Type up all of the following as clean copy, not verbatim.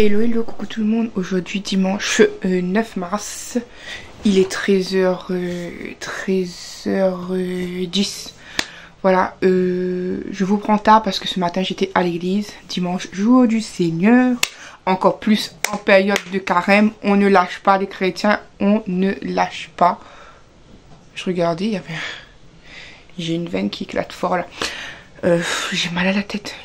Hello hello, coucou tout le monde. Aujourd'hui dimanche 9 mars, il est 13h10. Voilà, je vous prends tard parce que ce matin j'étais à l'église. Dimanche, jour du Seigneur. Encore plus en période de carême, on ne lâche pas les chrétiens, on ne lâche pas. Je regardais, il y avait... J'ai une veine qui éclate fort là. J'ai mal à la tête,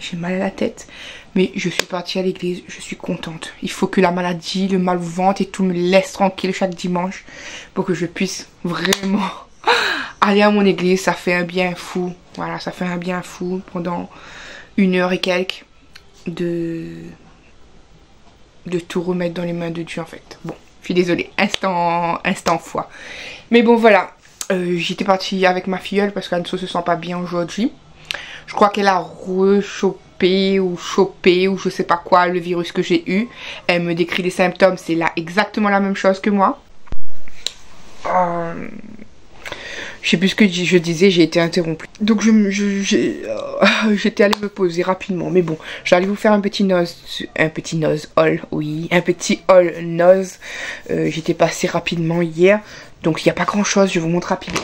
mais je suis partie à l'église, je suis contente. Il faut que la maladie, le mal au ventre et tout me laisse tranquille chaque dimanche pour que je puisse vraiment aller à mon église. Ça fait un bien fou, voilà, ça fait un bien fou pendant 1 heure et quelques de tout remettre dans les mains de Dieu en fait. Bon, je suis désolée, instant foi. Mais bon voilà, j'étais partie avec ma filleule parce qu'Anne se sent pas bien aujourd'hui. Je crois qu'elle a rechopé ou chopé ou je sais pas quoi le virus que j'ai eu. Elle me décrit les symptômes, c'est là exactement la même chose que moi. Je sais plus ce que je disais, j'ai été interrompue. Donc j'étais allée me poser rapidement. Mais bon, j'allais vous faire un petit haul, oui, un petit haul nose. J'étais passée rapidement hier. Donc il n'y a pas grand chose, je vous montre rapidement.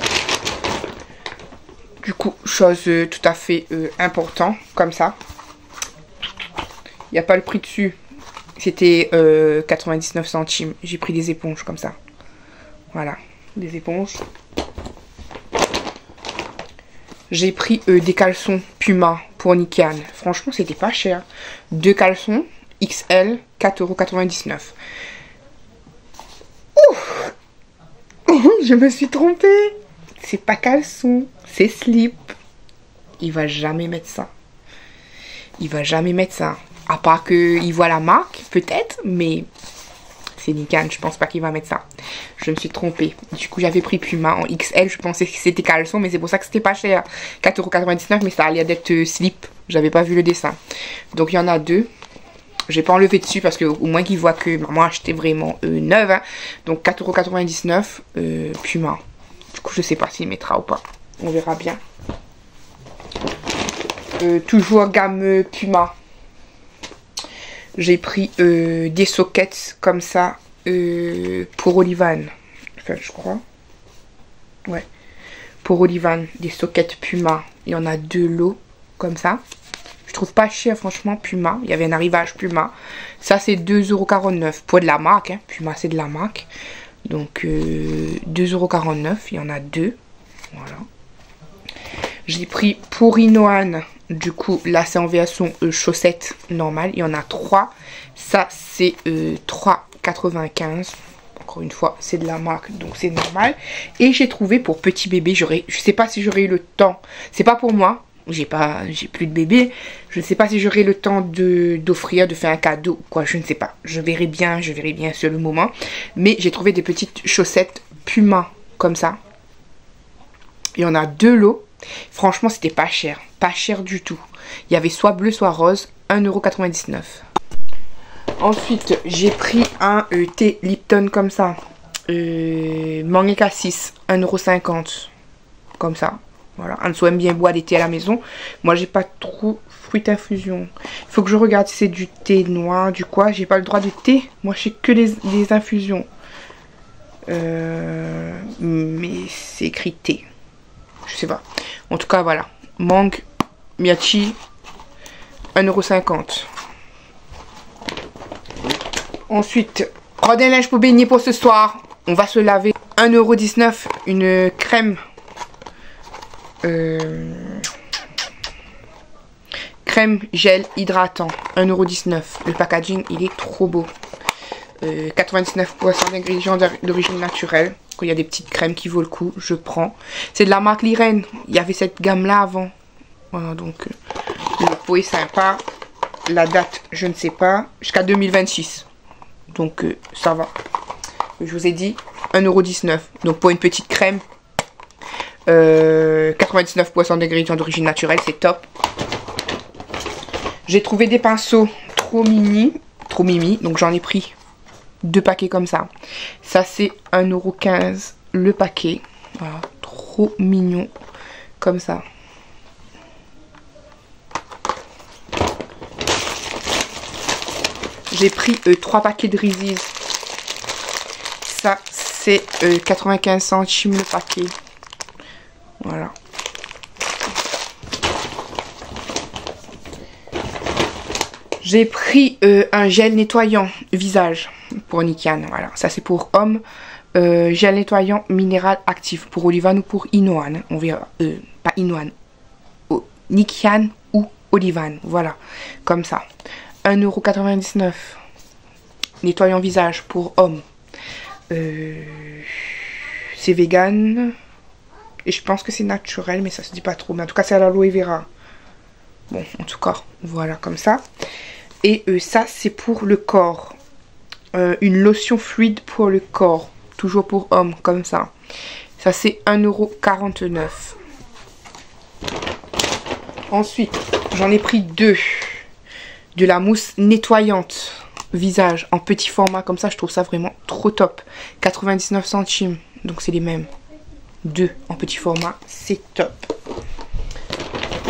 Du coup, chose tout à fait important, comme ça. Il n'y a pas le prix dessus. C'était 99 centimes. J'ai pris des éponges comme ça. Voilà, des éponges. J'ai pris des caleçons Puma pour Nikan. Franchement, c'était pas cher. 2 caleçons XL, 4,99 €. Ouh, je me suis trompée. C'est pas caleçon, c'est slip. Il va jamais mettre ça. Il va jamais mettre ça. À part qu'il voit la marque, peut-être, mais c'est Nikan, je pense pas qu'il va mettre ça. Je me suis trompée. Du coup, j'avais pris Puma en XL, je pensais que c'était caleçon, mais c'est pour ça que c'était pas cher. 4,99 €, mais ça a l'air d'être slip. J'avais pas vu le dessin. Donc, il y en a 2. J'ai pas enlevé dessus parce que au moins qu'il voit que maman a acheté vraiment neuve. Hein. Donc, 4,99 €, Puma. Du coup, je sais pas s'il mettra ou pas. On verra bien. Toujours gamme Puma. J'ai pris des sockets comme ça pour Olivan. Enfin, je crois. Ouais. Pour Olivan, des sockets Puma. Il y en a 2 lots comme ça. Je trouve pas cher, franchement, Puma. Il y avait un arrivage Puma. Ça, c'est 2,49 € pour de la marque. Hein. Puma, c'est de la marque. Donc 2,49 €, il y en a 2. Voilà. J'ai pris pour Inoan. Du coup, là c'est en version chaussettes normale. Il y en a 3. Ça c'est 3,95 €. Encore une fois, c'est de la marque, donc c'est normal. Et j'ai trouvé pour petit bébé, je sais pas si j'aurai eu le temps. C'est pas pour moi. J'ai plus de bébé. Je ne sais pas si j'aurai le temps d'offrir, de faire un cadeau ou quoi, je ne sais pas. Je verrai bien sur le moment. Mais j'ai trouvé des petites chaussettes Puma comme ça. Il y en a 2 lots. Franchement, c'était pas cher. Pas cher du tout. Il y avait soit bleu, soit rose. 1,99 €. Ensuite, j'ai pris un thé Lipton comme ça. Mangue cassis. 1,50 €. Comme ça. Voilà, on aime bien boire des thés à la maison. Moi, j'ai pas trop fruit infusion. Il faut que je regarde si c'est du thé noir, du quoi. J'ai pas le droit de thé. Moi, je sais que les infusions. Mais c'est écrit thé. Je sais pas. En tout cas, voilà. Mangue, miachi, 1,50 €. Ensuite, prendre un linge pour baigner pour ce soir. On va se laver. 1,19 €. Une crème. Crème gel hydratant 1,19 €. Le packaging il est trop beau. 99% d'ingrédients d'origine naturelle. Quand il y a des petites crèmes qui vaut le coup, je prends. C'est de la marque Liren. Il y avait cette gamme là avant. Voilà, donc le pot est sympa. La date je ne sais pas. Jusqu'à 2026. Donc ça va. Je vous ai dit 1,19 €. Donc pour une petite crème, 99% d'ingrédients d'origine naturelle, c'est top. J'ai trouvé des pinceaux trop mimi, donc j'en ai pris 2 paquets comme ça. Ça c'est 1,15 € le paquet. Voilà, trop mignon comme ça. j'ai pris 3 paquets de Reese's. Ça, c'est 95 centimes le paquet. Voilà. J'ai pris un gel nettoyant visage pour Nikian. Voilà, ça c'est pour homme. Gel nettoyant minéral actif pour Olivan ou pour Inoan. On verra. Pas Inoan. Nikian ou Olivan. Voilà, comme ça. 1,99 €. Nettoyant visage pour homme. C'est vegan. Et je pense que c'est naturel, mais ça se dit pas trop. Mais en tout cas, c'est à l'aloe vera. Bon, en tout cas, voilà, comme ça. Et ça, c'est pour le corps. Une lotion fluide pour le corps. Toujours pour homme, comme ça. Ça, c'est 1,49 €. Ensuite, j'en ai pris 2. De la mousse nettoyante visage en petit format. Comme ça, je trouve ça vraiment trop top. 99 centimes. Donc, c'est les mêmes. 2 en petit format. C'est top.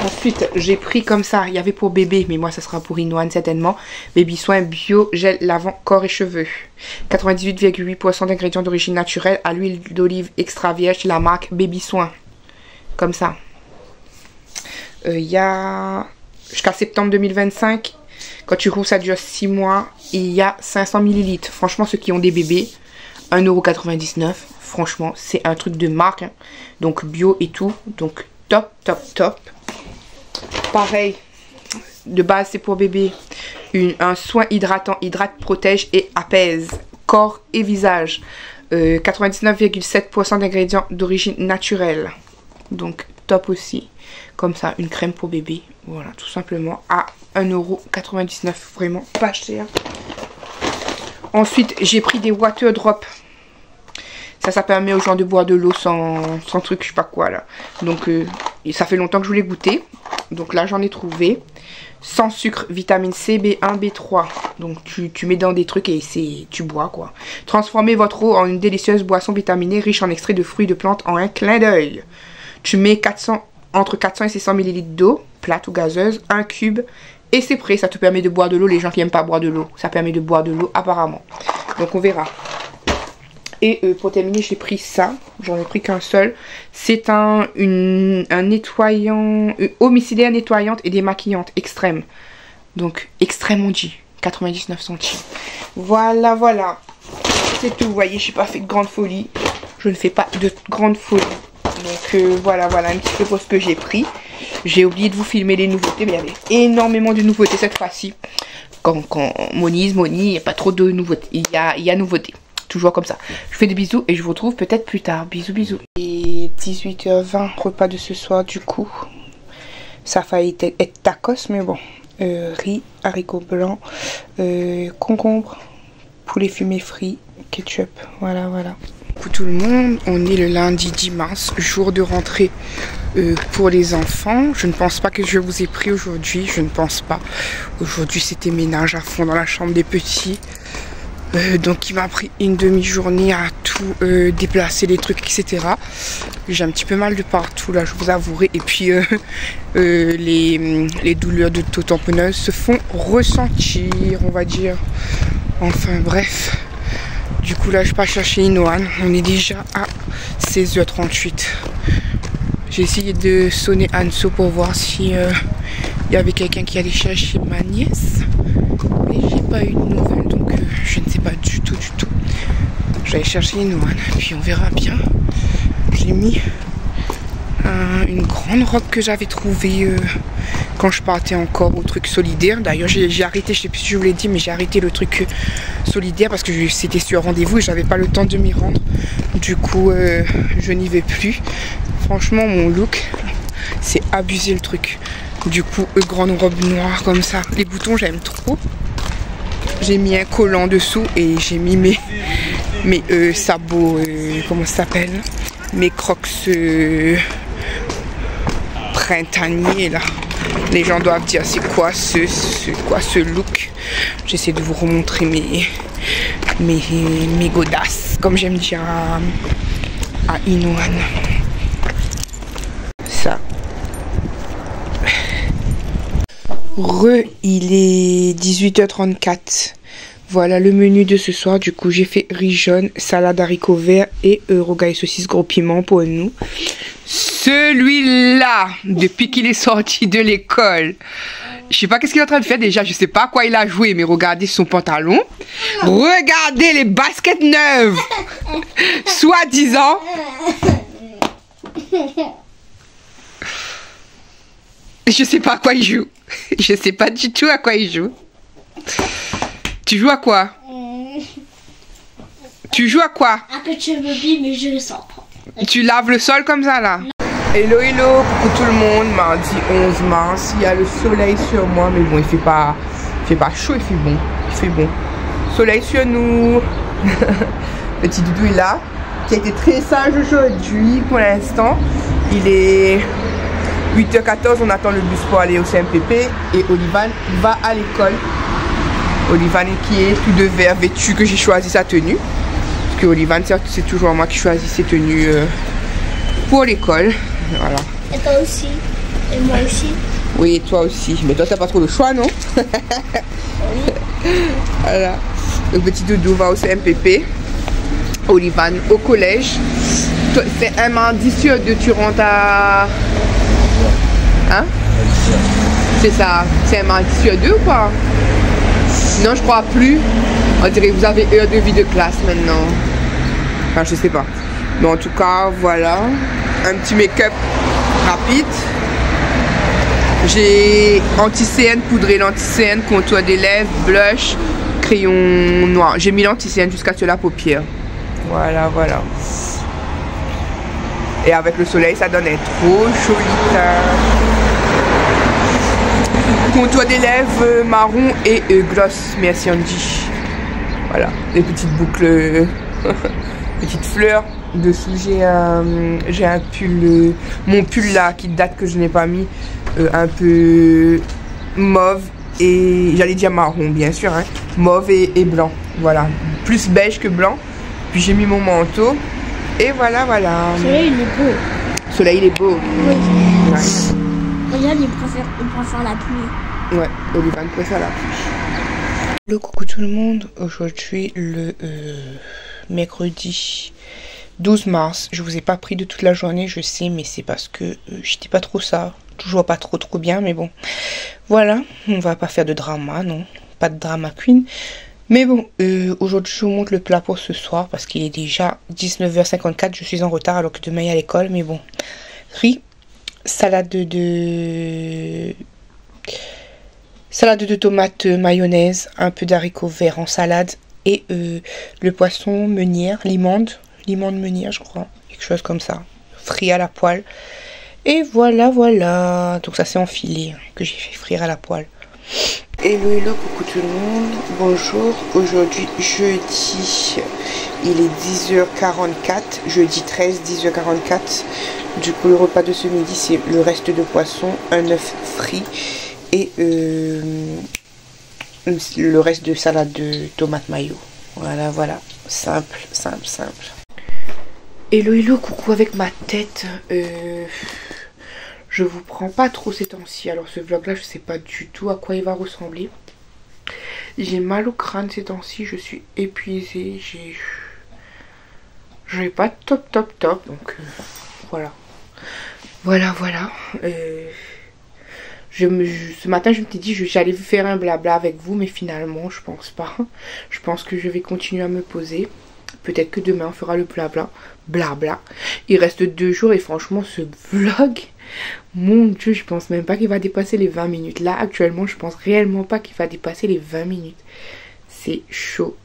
Ensuite, j'ai pris comme ça. Il y avait pour bébé, mais moi, ça sera pour Inoan certainement. Baby Soin Bio Gel Lavant Corps et Cheveux. 98,8% d'ingrédients d'origine naturelle à l'huile d'olive extra vierge. La marque Baby Soin. Comme ça. Il y a jusqu'à septembre 2025. Quand tu rouvres, ça dure 6 mois. Et il y a 500 ml. Franchement, ceux qui ont des bébés, 1,99 €. Franchement, c'est un truc de marque. Hein. Donc, bio et tout. Donc, top, top, top. Pareil, de base c'est pour bébé, un soin hydratant, hydrate, protège et apaise corps et visage, 99,7% d'ingrédients d'origine naturelle, donc top aussi, comme ça, une crème pour bébé, voilà, tout simplement, à 1,99 €, vraiment pas cher. Ensuite, j'ai pris des water drops. Ça permet aux gens de boire de l'eau sans truc, je sais pas quoi là. Donc, ça fait longtemps que je voulais goûter. Donc là, j'en ai trouvé. Sans sucre, vitamine C, B1, B3. Donc, tu mets dans des trucs et tu bois quoi. Transformez votre eau en une délicieuse boisson vitaminée riche en extraits de fruits de plantes en un clin d'œil. Tu mets entre 400 et 600 ml d'eau, plate ou gazeuse, un cube. Et c'est prêt, ça te permet de boire de l'eau. Les gens qui n'aiment pas boire de l'eau, ça permet de boire de l'eau apparemment. Donc, on verra. Et pour terminer, j'ai pris ça. J'en ai pris qu'un seul. C'est un nettoyant, homicidaire nettoyante et démaquillante extrême. Donc, extrême on dit. 99 centimes. Voilà, voilà. C'est tout. Vous voyez, je n'ai pas fait de grande folie. Je ne fais pas de grande folie. Donc, voilà, voilà un petit peu pour ce que j'ai pris. J'ai oublié de vous filmer les nouveautés. Mais il y avait énormément de nouveautés cette fois-ci. Quand Moni, il n'y a pas trop de nouveautés. Il y a nouveautés. Toujours comme ça. Je vous fais des bisous et je vous retrouve peut-être plus tard. Bisous, bisous. Et 18h20, repas de ce soir du coup. Ça a failli être tacos, mais bon. Riz, haricots blancs, concombre, poulet fumé frit, ketchup. Voilà, voilà. Pour tout le monde, on est le lundi 10 mars, jour de rentrée pour les enfants. Je ne pense pas que je vous ai pris aujourd'hui. Je ne pense pas. Aujourd'hui, c'était ménage à fond dans la chambre des petits. Donc il m'a pris une demi-journée à tout déplacer les trucs, etc. J'ai un petit peu mal de partout là, je vous avouerai. Et puis les douleurs d'auto-tamponneuse se font ressentir, on va dire. Enfin bref. Du coup là je pars chercher Inoan. On est déjà à 16h38. J'ai essayé de sonner Anso pour voir si il y avait quelqu'un qui allait chercher ma nièce. Mais j'ai pas eu de nouvelles, donc je ne sais pas du tout. Je vais aller chercher Inoan, puis on verra bien. J'ai mis une grande robe que j'avais trouvée quand je partais encore au truc solidaire. D'ailleurs, j'ai arrêté, je sais plus si je vous l'ai dit, mais j'ai arrêté le truc solidaire parce que c'était sur rendez-vous et j'avais pas le temps de m'y rendre. Du coup, je n'y vais plus. Franchement, mon look, c'est abusé le truc. Du coup, grande robe noire comme ça. Les boutons, j'aime trop. J'ai mis un collant dessous et j'ai mis mes sabots, comment ça s'appelle, mes crocs printaniers là. Les gens doivent dire c'est quoi ce look. J'essaie de vous remontrer mes godasses, comme j'aime dire à Inoan. Ça. Il est 18h34. Voilà le menu de ce soir. Du coup, j'ai fait riz jaune, salade haricots verts et rogaille saucisse gros piment pour nous. Celui-là, depuis qu'il est sorti de l'école, je sais pas qu'est-ce qu'il est en train de faire déjà. Je sais pas à quoi il a joué, mais regardez son pantalon. Regardez les baskets neuves. Soi-disant. Je sais pas à quoi il joue. Je sais pas du tout à quoi il joue. Tu joues à quoi? Tu joues à quoi? Un peu de cheveux, mais je le sens pas. Tu laves le sol comme ça là? Hello, hello, coucou tout le monde. Mardi 11 mars, il y a le soleil sur moi, mais bon, il fait pas chaud, il fait bon. Il fait bon. Soleil sur nous. Petit doudou est là, qui a été très sage aujourd'hui pour l'instant. Il est 8h14, on attend le bus pour aller au CMPP et Olivan va à l'école. Olivan qui est tout de vert vêtu, que j'ai choisi sa tenue. Parce que Olivan, c'est toujours moi qui choisis ses tenues pour l'école. Voilà. Et toi aussi. Et moi aussi. Oui, toi aussi. Mais toi, t'as pas trop le choix, non? Oui. Voilà. Le petit doudou va au CMPP. Olivan au collège. C'est un mardi sur deux, tu rentres à... Hein? C'est ça. C'est un mardi sur deux ou pas? Non, je crois plus. On dirait que vous avez heure de vie de classe maintenant. Enfin, je sais pas. Mais en tout cas, voilà. Un petit make-up rapide. J'ai anti-CN poudré, l'anti-CN, contour des lèvres, blush, crayon noir. J'ai mis l'anti-CN jusqu'à sur la paupière. Voilà, voilà. Et avec le soleil, ça donne un trop joli teint. Contour des lèvres marron et gloss, merci Andy. Voilà, les petites boucles, petites fleurs. Dessous, j'ai un pull, mon pull là qui date que je n'ai pas mis, un peu mauve et j'allais dire marron bien sûr, hein, mauve et blanc. Voilà, plus beige que blanc. Puis j'ai mis mon manteau et voilà, voilà. Le soleil il est beau. Le soleil il est beau. Oui. Ouais. Regarde, il préfère la pluie. Ouais, Olivan préfère la pluie. Hello, coucou tout le monde. Aujourd'hui le mercredi 12 mars. Je vous ai pas pris de toute la journée, je sais, mais c'est parce que j'étais pas trop ça. Toujours pas trop bien, mais bon. Voilà, on va pas faire de drama, non. Pas de drama queen. Mais bon, aujourd'hui je vous montre le plat pour ce soir parce qu'il est déjà 19h54. Je suis en retard alors que demain il y a l'école, mais bon. Riz, salade de tomates mayonnaise, un peu d'haricots verts en salade et le poisson meunière, limande meunière je crois, quelque chose comme ça, frit à la poêle. Et voilà, voilà, donc ça c'est en filet que j'ai fait frire à la poêle. Hello, hello, coucou tout le monde, bonjour. Aujourd'hui jeudi, il est 10h44, jeudi 13, 10h44. Du coup le repas de ce midi c'est le reste de poisson, un œuf frit et le reste de salade de tomates mayo. Voilà, voilà, simple, simple, simple. Hello, hello, coucou avec ma tête. Je vous prends pas trop ces temps-ci. Alors ce vlog là, je sais pas du tout à quoi il va ressembler. J'ai mal au crâne ces temps-ci, je suis épuisée. J'ai pas top. Donc voilà. Voilà. Ce matin je me suis dit j'allais faire un blabla avec vous, mais finalement je pense pas. Je pense que je vais continuer à me poser. Peut-être que demain on fera le blabla. Il reste 2 jours et franchement ce vlog, mon dieu, je pense même pas qu'il va dépasser les 20 minutes. Là actuellement je pense réellement pas qu'il va dépasser les 20 minutes. C'est chaud.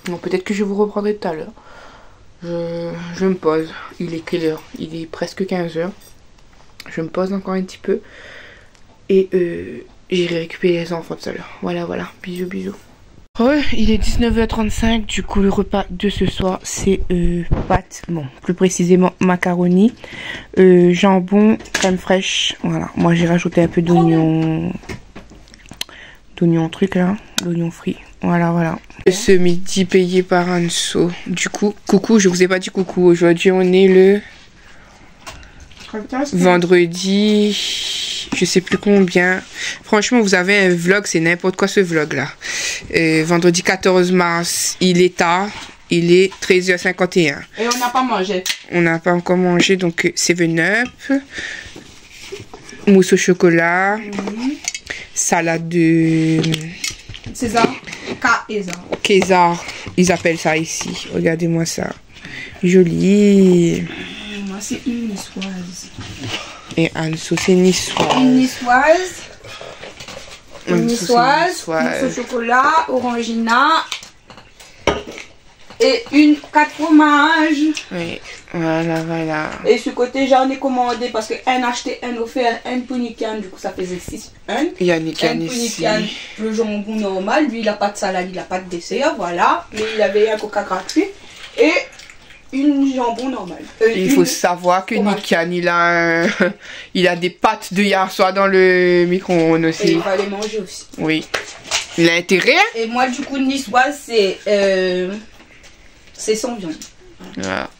Donc peut-être que je vous reprendrai tout à l'heure. Je me pose. Il est quelle heure? Il est presque 15h. Je me pose encore un petit peu. Et j'irai récupérer les enfants tout à l'heure. Voilà. Bisous. Ouais, il est 19h35. Du coup, le repas de ce soir, c'est pâtes. Bon, plus précisément, macaroni. Jambon, crème fraîche. Voilà. Moi, j'ai rajouté un peu d'oignon. Truc là. L'oignon frit. Voilà. Ce midi payé par Anso. Du coup, coucou, je vous ai pas dit coucou. Aujourd'hui, on est le vendredi, je sais plus combien. Franchement, vous avez un vlog, c'est n'importe quoi ce vlog là. Vendredi 14 mars, il est tard. Il est 13h51. Et on n'a pas mangé. On n'a pas encore mangé, donc 7-Up. Mousse au chocolat. Salade de... César. César. César. Ils appellent ça ici. Regardez-moi ça. Joli. Moi, c'est une niçoise. Et Anso, c'est niçoise. Une niçoise. Une niçoise. niçoise. Mousse au chocolat. Orangina. Et une 4 fromages. Oui, voilà, voilà. Et ce côté, j'en ai commandé parce que un acheté, un offert, un ponican. Du coup, ça faisait 6. Yannick Un ici. ponican, le jambon normal. Lui, il n'a pas de salade, il n'a pas de dessert. Voilà. Mais il avait un coca gratuit. Et une jambon normale. Il faut savoir que Nikan, il a des pâtes de hier soir dans le micro-ondes aussi. Et il va les manger aussi. Oui. Il a intérêt. Et moi, du coup, niçoise, c'est sans viande. Voilà.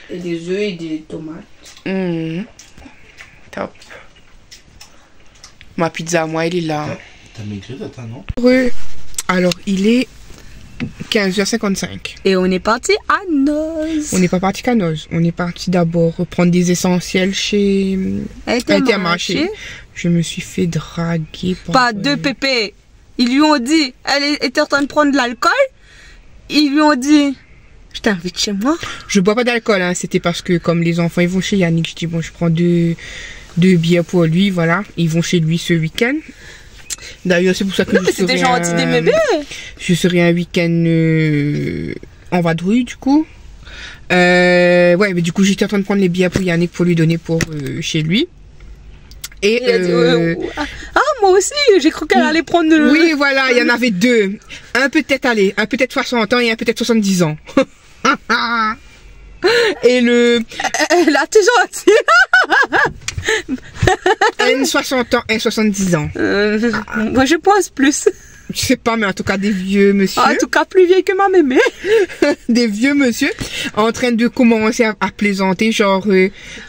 Et des œufs et des tomates. Top. Ma pizza, moi, elle est là. T'as maigri, Tata, non? Alors, il est 15h55. Et on est parti à Noz. On n'est pas parti qu'à Noz. On est parti d'abord prendre des essentiels chez Intermarché. Je me suis fait draguer. Pas de pépé. Ils lui ont dit, elle était en train de prendre de l'alcool. Ils lui ont dit, je t'invite chez moi. Je bois pas d'alcool, hein. C'était parce que comme les enfants ils vont chez Yannick, je dis bon je prends deux bières pour lui, voilà. Ils vont chez lui ce week-end. D'ailleurs c'est pour ça que non, mais c'était gentil des bébés. Je serai un week-end en vadrouille du coup. Ouais mais du coup j'étais en train de prendre les bières pour Yannick pour lui donner pour chez lui. Et il a dit, ah moi aussi j'ai cru qu'elle allait prendre le... Oui voilà, il y en avait deux. Un peut-être 60 ans et un peut-être 70 ans. Et là t'es gentil. un 60 ans, un 70 ans. Moi je pense plus. Je sais pas, mais en tout cas des vieux monsieur. En tout cas plus vieille que ma mémé. Des vieux monsieur en train de commencer à plaisanter, genre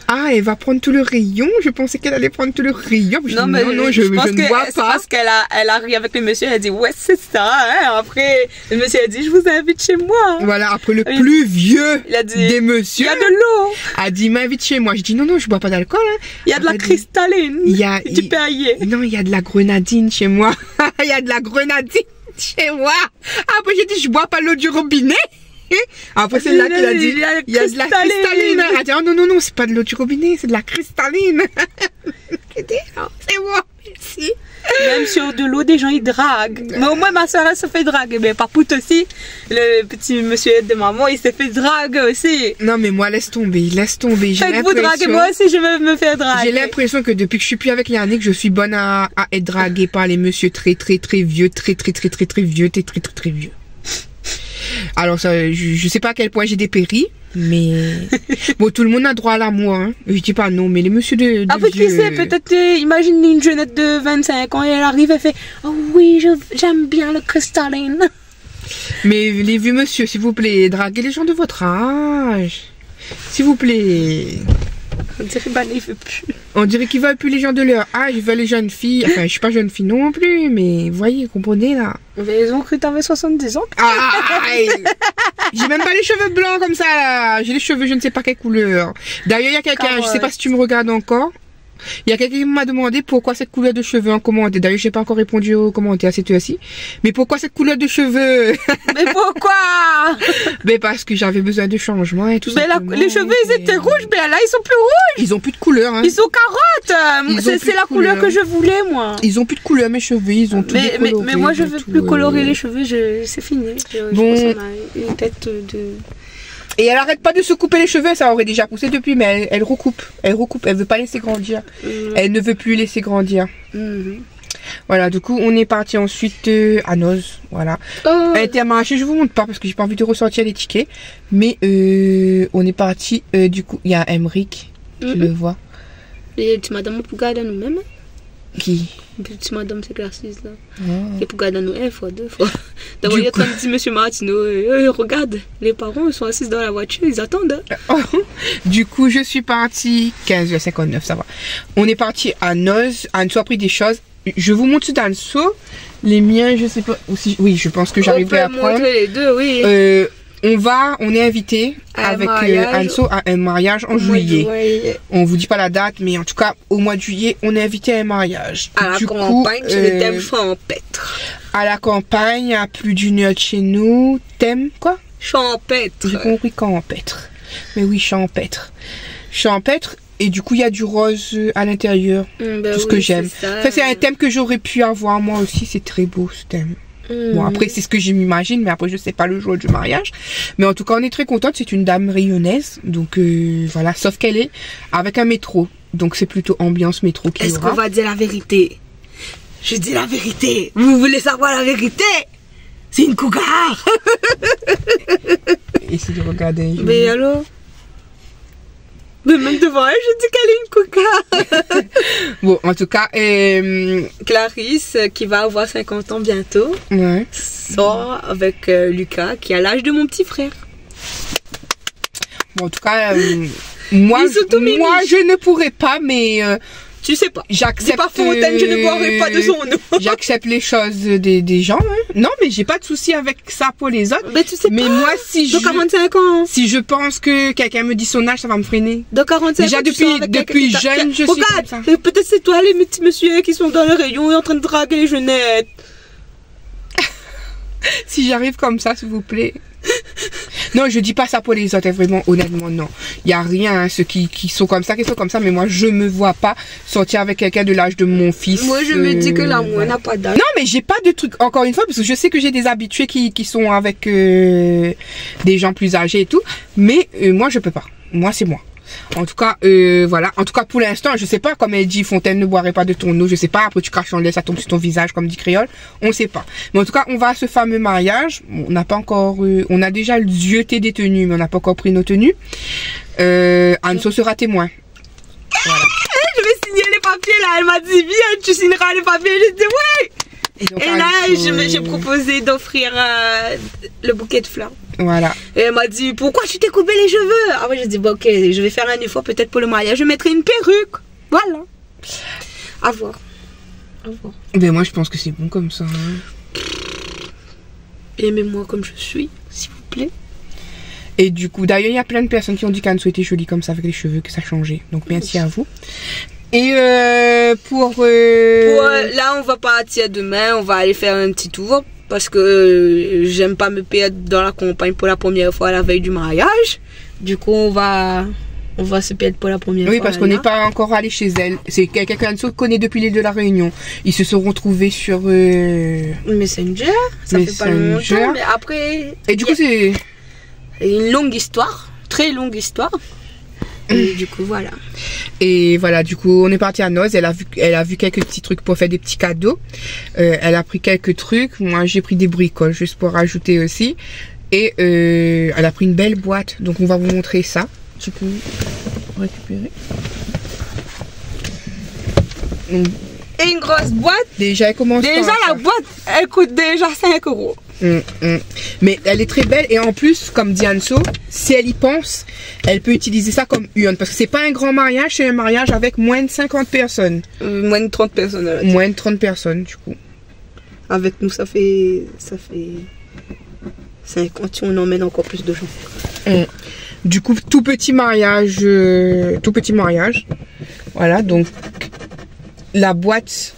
ah elle va prendre tout le rayon. Je pensais qu'elle allait prendre tout le rayon. Je non, dis, mais non, je ne vois pas. Parce qu'elle a ri avec le monsieur, elle a dit ouais c'est ça. Hein. Après le monsieur a dit je vous invite chez moi. Voilà, après le plus vieux il a dit, des messieurs. Il y a de l'eau. A dit m'invite chez moi. Je dis non je bois pas d'alcool. Hein. Il y a de la cristalline. Il y a du Perrier. Non il y a de la grenadine chez moi. Il y a de la grenadine chez moi. Après j'ai dit je bois pas l'eau du robinet. Après c'est là qu'il a dit il y a de la cristalline. Elle a dit oh, non c'est pas de l'eau du robinet, c'est de la cristalline. J'ai dit oh, c'est moi, merci. Même sur de l'eau, des gens ils draguent. Mais au moins ma soeur elle se fait draguer. Mais Papout aussi, le petit monsieur de maman, il s'est fait draguer aussi. Non mais moi laisse tomber. J'ai l'impression. Vous draguez, moi aussi je veux me faire draguer. J'ai l'impression que depuis que je suis plus avec Yannick, je suis bonne à être draguée par les messieurs très vieux, très vieux, très vieux. Alors ça, je sais pas à quel point j'ai dépéri, mais bon tout le monde a droit à l'amour. Hein. Je dis pas non, mais les messieurs de après vieux... qui sait, peut-être imagine une jeunette de 25 ans et elle arrive et fait oh oui j'aime bien le cristalline. Mais les vieux monsieur, s'il vous plaît, draguez les gens de votre âge, s'il vous plaît. On dirait bah, il veut plus. On dirait qu'ils veulent plus les gens de leur âge, ils veulent les jeunes filles. Enfin, je suis pas jeune fille non plus, mais voyez, comprenez là. Mais ils ont cru que t'avais 70 ans. J'ai même pas les cheveux blancs comme ça là. J'ai les cheveux je ne sais pas quelle couleur. D'ailleurs, il y a quelqu'un, je sais pas si tu me regardes encore. Il y a quelqu'un qui m'a demandé pourquoi cette couleur de cheveux en commentaire. D'ailleurs, j'ai pas encore répondu aux commentaires à cette heure-ci. Mais pourquoi cette couleur de cheveux? Mais pourquoi? Mais parce que j'avais besoin de changement et tout ça. Mais les cheveux, ils étaient rouges, mais là, ils sont plus rouges. Ils ont plus de couleur. Hein. Ils sont carottes. C'est la couleur que je voulais, moi. Ils ont plus de couleur, mes cheveux. Ils ont tout décoloré. Mais moi, je veux plus colorer les cheveux. C'est fini. Bon. Je pense qu'on a une tête de... Et elle arrête pas de se couper les cheveux, ça aurait déjà poussé depuis, mais elle recoupe. Elle veut pas laisser grandir. Elle ne veut plus laisser grandir. Voilà, du coup, on est parti ensuite à Noz. Voilà. Intermarché, je vous montre pas parce que j'ai pas envie de ressortir les tickets. Mais on est parti, du coup, il y a Emric, je le vois. Et tu madame pour garder nous-mêmes. Qui? Petite madame s'éclaircisse là. Et pour garder nous une fois, deux fois. D'abord, il est en train de dire Monsieur Martineau, regarde, les parents ils sont assis dans la voiture, ils attendent. Du coup, je suis partie 15h59, ça va. On est parti à Noz. Anso a pris des choses. Je vous montre d'Anso. Les miens, je sais pas. Aussi, oui, je pense que j'arriverai à prendre. Les deux, oui. On est invité avec Anso à un mariage en juillet. On vous dit pas la date, mais en tout cas, au mois de juillet, on est invité à un mariage. À la campagne, c'est le thème champêtre. À la campagne, à plus d'une heure de chez nous. Thème quoi? Champêtre. J'ai compris campêtre. Mais oui, champêtre. Champêtre. Et du coup, il y a du rose à l'intérieur. Tout ce que j'aime. Enfin, c'est un thème que j'aurais pu avoir moi aussi. C'est très beau ce thème. Bon, après, c'est ce que je m'imagine, mais après, je sais pas le jour du mariage. Mais en tout cas, on est très contente. C'est une dame rayonnaise. Donc, voilà. Sauf qu'elle est avec un métro. Donc, c'est plutôt ambiance métro qui Est-ce qu'on va dire la vérité? Je dis la vérité. Vous voulez savoir la vérité? C'est une cougar. Essayez de regarder. Mais alors? Mais même devant elle, je dis qu'elle est une cougar. Bon, en tout cas, Clarisse, qui va avoir 50 ans bientôt, sort avec Lucas, qui a l'âge de mon petit frère. Bon, en tout cas, moi, je ne pourrais pas, mais... tu sais pas. J'accepte. C'est pas Fontaine, je ne boirai pas de son nom. J'accepte les choses des gens. Hein. Non, mais j'ai pas de souci avec ça pour les autres. Mais tu sais mais pas. Moi, si de 45 ans. Si je pense que quelqu'un me dit son âge, ça va me freiner. De 45 déjà ans. Depuis jeune, je suis comme ça. Peut-être c'est toi les petits messieurs qui sont dans le rayon et en train de draguer les jeunettes. Si j'arrive comme ça, s'il vous plaît. Non, je dis pas ça pour les autres, vraiment, honnêtement, non. Il y a rien, hein, ceux qui sont comme ça, mais moi, je me vois pas sortir avec quelqu'un de l'âge de mon fils. Moi, je me dis que l'amour n'a pas d'âge. Non, mais j'ai pas de truc, encore une fois, parce que je sais que j'ai des habitués qui sont avec des gens plus âgés et tout, mais moi, je peux pas. Moi, c'est moi. En tout cas, voilà. En tout cas, pour l'instant, je sais pas, comme elle dit, Fontaine ne boirait pas de ton eau, je sais pas, après tu craches en l'air, ça tombe sur ton visage, comme dit Créole, on sait pas. Mais en tout cas, on va à ce fameux mariage, on n'a pas encore, on a déjà zioté des tenues, mais on n'a pas encore pris nos tenues. Anso sera témoin. Voilà. Je vais signer les papiers, là, elle m'a dit, viens, tu signeras les papiers, j'ai dit, oui. Et là, j'ai proposé d'offrir le bouquet de fleurs. Voilà. Et elle m'a dit, pourquoi tu t'es coupé les cheveux? Ah ouais, j'ai dit, bon, ok, je vais faire un effort peut-être pour le mariage, je mettrai une perruque. Voilà. À voir. À voir. Ben moi, je pense que c'est bon comme ça. Hein. Aimez-moi comme je suis, s'il vous plaît. Et du coup, d'ailleurs, il y a plein de personnes qui ont dit qu'Anso était jolie comme ça avec les cheveux, que ça changeait. Donc, merci à vous. Et là, on va partir demain, on va aller faire un petit tour. Parce que j'aime pas me perdre dans la campagne pour la première fois à la veille du mariage. Du coup, on va se perdre pour la première fois. Oui, parce qu'on n'est pas encore allé chez elle. C'est quelqu'un qu'Anso connaît depuis l'île de la Réunion. Ils se sont retrouvés sur Messenger. Ça fait pas longtemps, mais après... Et du coup, c'est... une longue histoire. Très longue histoire. Et du coup, voilà. Et voilà, du coup, on est parti à Noz. Elle a vu quelques petits trucs pour faire des petits cadeaux. Elle a pris quelques trucs. Moi, j'ai pris des bricoles juste pour rajouter aussi. Et elle a pris une belle boîte. Donc, on va vous montrer ça. Tu peux récupérer. Et une grosse boîte. Déjà, elle commence. Déjà, la boîte, elle coûte déjà 5 €. Mais elle est très belle et en plus, comme dit Anso, si elle y pense, elle peut utiliser ça comme urne parce que c'est pas un grand mariage, c'est un mariage avec moins de 50 personnes. Moins de 30 personnes. Alors. Moins de 30 personnes du coup. Avec nous, ça fait 50 si on emmène encore plus de gens. Du coup, tout petit mariage. Voilà, donc la boîte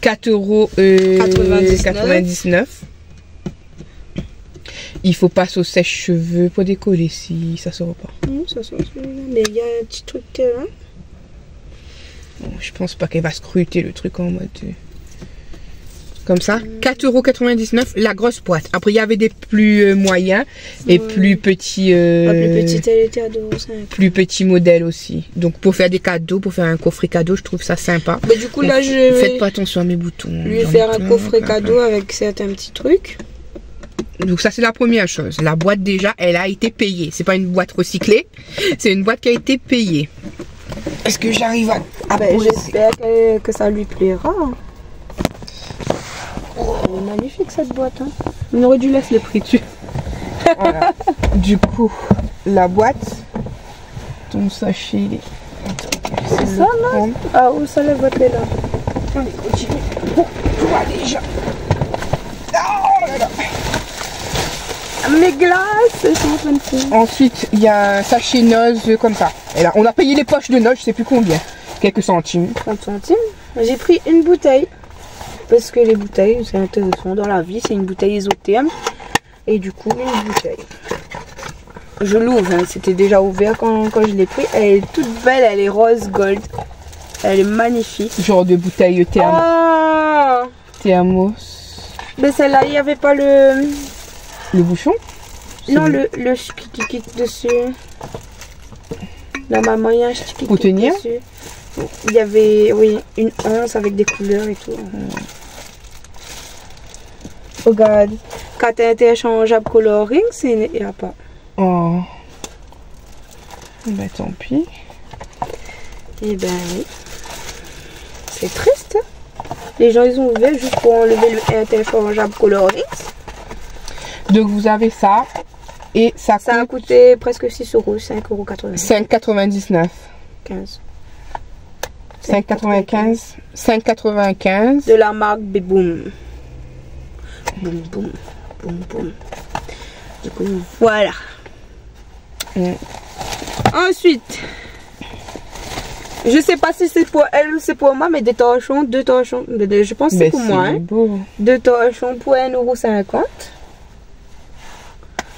4,99 €. Il faut passer au sèche-cheveux pour décoller si ça sort pas. Ça sort, mais il y a un petit truc là. Bon, je pense pas qu'elle va scruter le truc en mode comme ça. 4,99 € la grosse boîte. Après il y avait des plus moyens et plus petits. La plus petite elle était à 2,5 €. Plus petits modèles aussi. Donc pour faire des cadeaux, pour faire un coffret cadeau, je trouve ça sympa. Mais du coup là je faites pas attention à mes boutons. Lui faire un coffret cadeau avec certains petits trucs. Donc ça c'est la première chose. La boîte déjà elle a été payée. C'est pas une boîte recyclée, c'est une boîte qui a été payée. Est-ce que j'arrive à j'espère que ça lui plaira. Elle est magnifique cette boîte. Hein. On aurait dû laisser le prix dessus. Voilà. Du coup, la boîte, ton sachet. C'est ça là? Ah, où ça la boîte est là? Allez, continue. Bon, tu vois déjà. Oh là là. Mes glaces, elles sont en train de fondre. Ensuite, il y a un sachet noz comme ça. Et là, on a payé les poches de noz, je sais plus combien. Quelques centimes. 30 centimes. J'ai pris une bouteille. Parce que les bouteilles, c'est intéressant dans la vie. C'est une bouteille isotherme. Et du coup, une bouteille. Je l'ouvre, hein. C'était déjà ouvert quand je l'ai pris. Elle est toute belle, elle est rose gold. Elle est magnifique. Genre de bouteille thermos. Mais celle-là, il n'y avait pas le bouchon? Non, le sticky dessus. Là, maman, il y a un sticky pour tenir dessus. Il y avait, oui, une anse avec des couleurs et tout. Regarde. Quand interchangeable coloring, il n'y a pas. Oh. Bah tant pis. Eh ben oui. C'est triste. Les gens, ils ont ouvert juste pour enlever le interchangeable coloring. Donc vous avez ça. Et ça a coûté presque 6 euros, 5,80 €. 5,99. 15. 5,95. 5,95. De la marque Beboom. Boum, boum, boum, boum. Du coup, voilà. Ensuite, je sais pas si c'est pour elle ou c'est pour moi, mais des torchons, 2 torchons. Je pense que c'est pour moi. Hein. 2 torchons pour 1,50 €.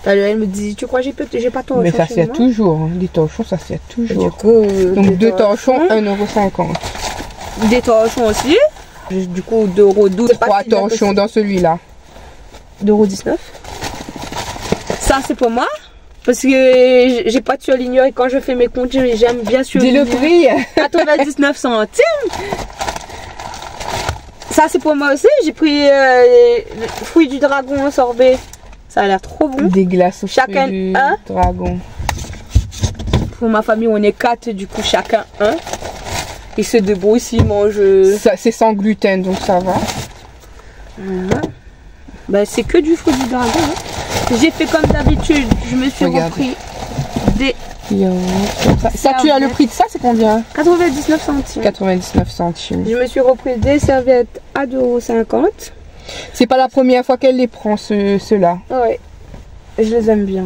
Elle me dit, tu crois que j'ai pas torchon? Mais ça sert toujours. Hein. Les torchons, ça sert toujours. Du coup, donc 2 torchons, 1,50 €. Des torchons aussi. Du coup, 2,12 €. 3 torchons dans celui-là. 2,19 €. Ça, c'est pour moi. Parce que j'ai pas de surligneur et quand je fais mes comptes, j'aime bien surligner. Dis le prix. 99 centimes. Ça, c'est pour moi aussi. J'ai pris le fruit du dragon en sorbet. Ça a l'air trop bon. Des glaces au chacun fruit du un. dragon. Pour ma famille, on est 4, du coup, chacun un. Et ceux de Bruce, ils mangent. C'est sans gluten, donc ça va. Bah, c'est que du fruit du dragon. Hein. J'ai fait comme d'habitude. Je me suis repris des. Ça, tu as le prix de ça, c'est combien? 99 centimes. 99 centimes. Je me suis repris des serviettes à 2,50 €. C'est pas la première fois qu'elle les prend, ceux-là. Ouais. Je les aime bien.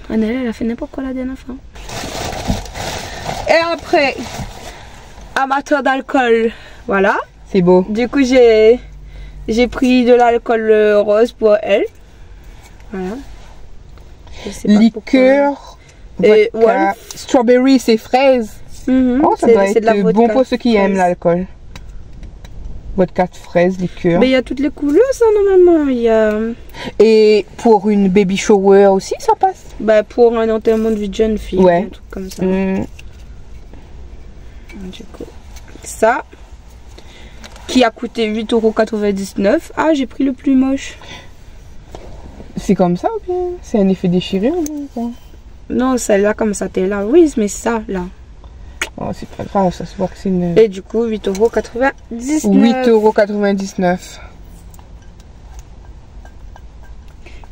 Annelle, elle a fait n'importe quoi la dernière fois. Et après, amateur d'alcool. Voilà. C'est beau. Du coup, j'ai pris de l'alcool rose pour elle. Voilà. Liqueur, vodka, strawberry, c'est fraise. Oh, ça doit être bon pour ceux qui aiment l'alcool. Vodka de fraise, liqueur. Mais il y a toutes les couleurs, ça, normalement. Il y a... Et pour une baby shower aussi, ça passe? Bah, pour un enterrement de vie de jeune fille. Ouais. Un truc comme ça. Du coup, ça, qui a coûté 8,99 €. Ah, j'ai pris le plus moche. C'est comme ça ou bien c'est un effet déchiré ou bien? Non, celle-là, comme ça, t'es là. Oui, mais ça, là. Oh, c'est pas grave, ça se voit que c'est une... Et du coup, 8,99 €. 8,99 €.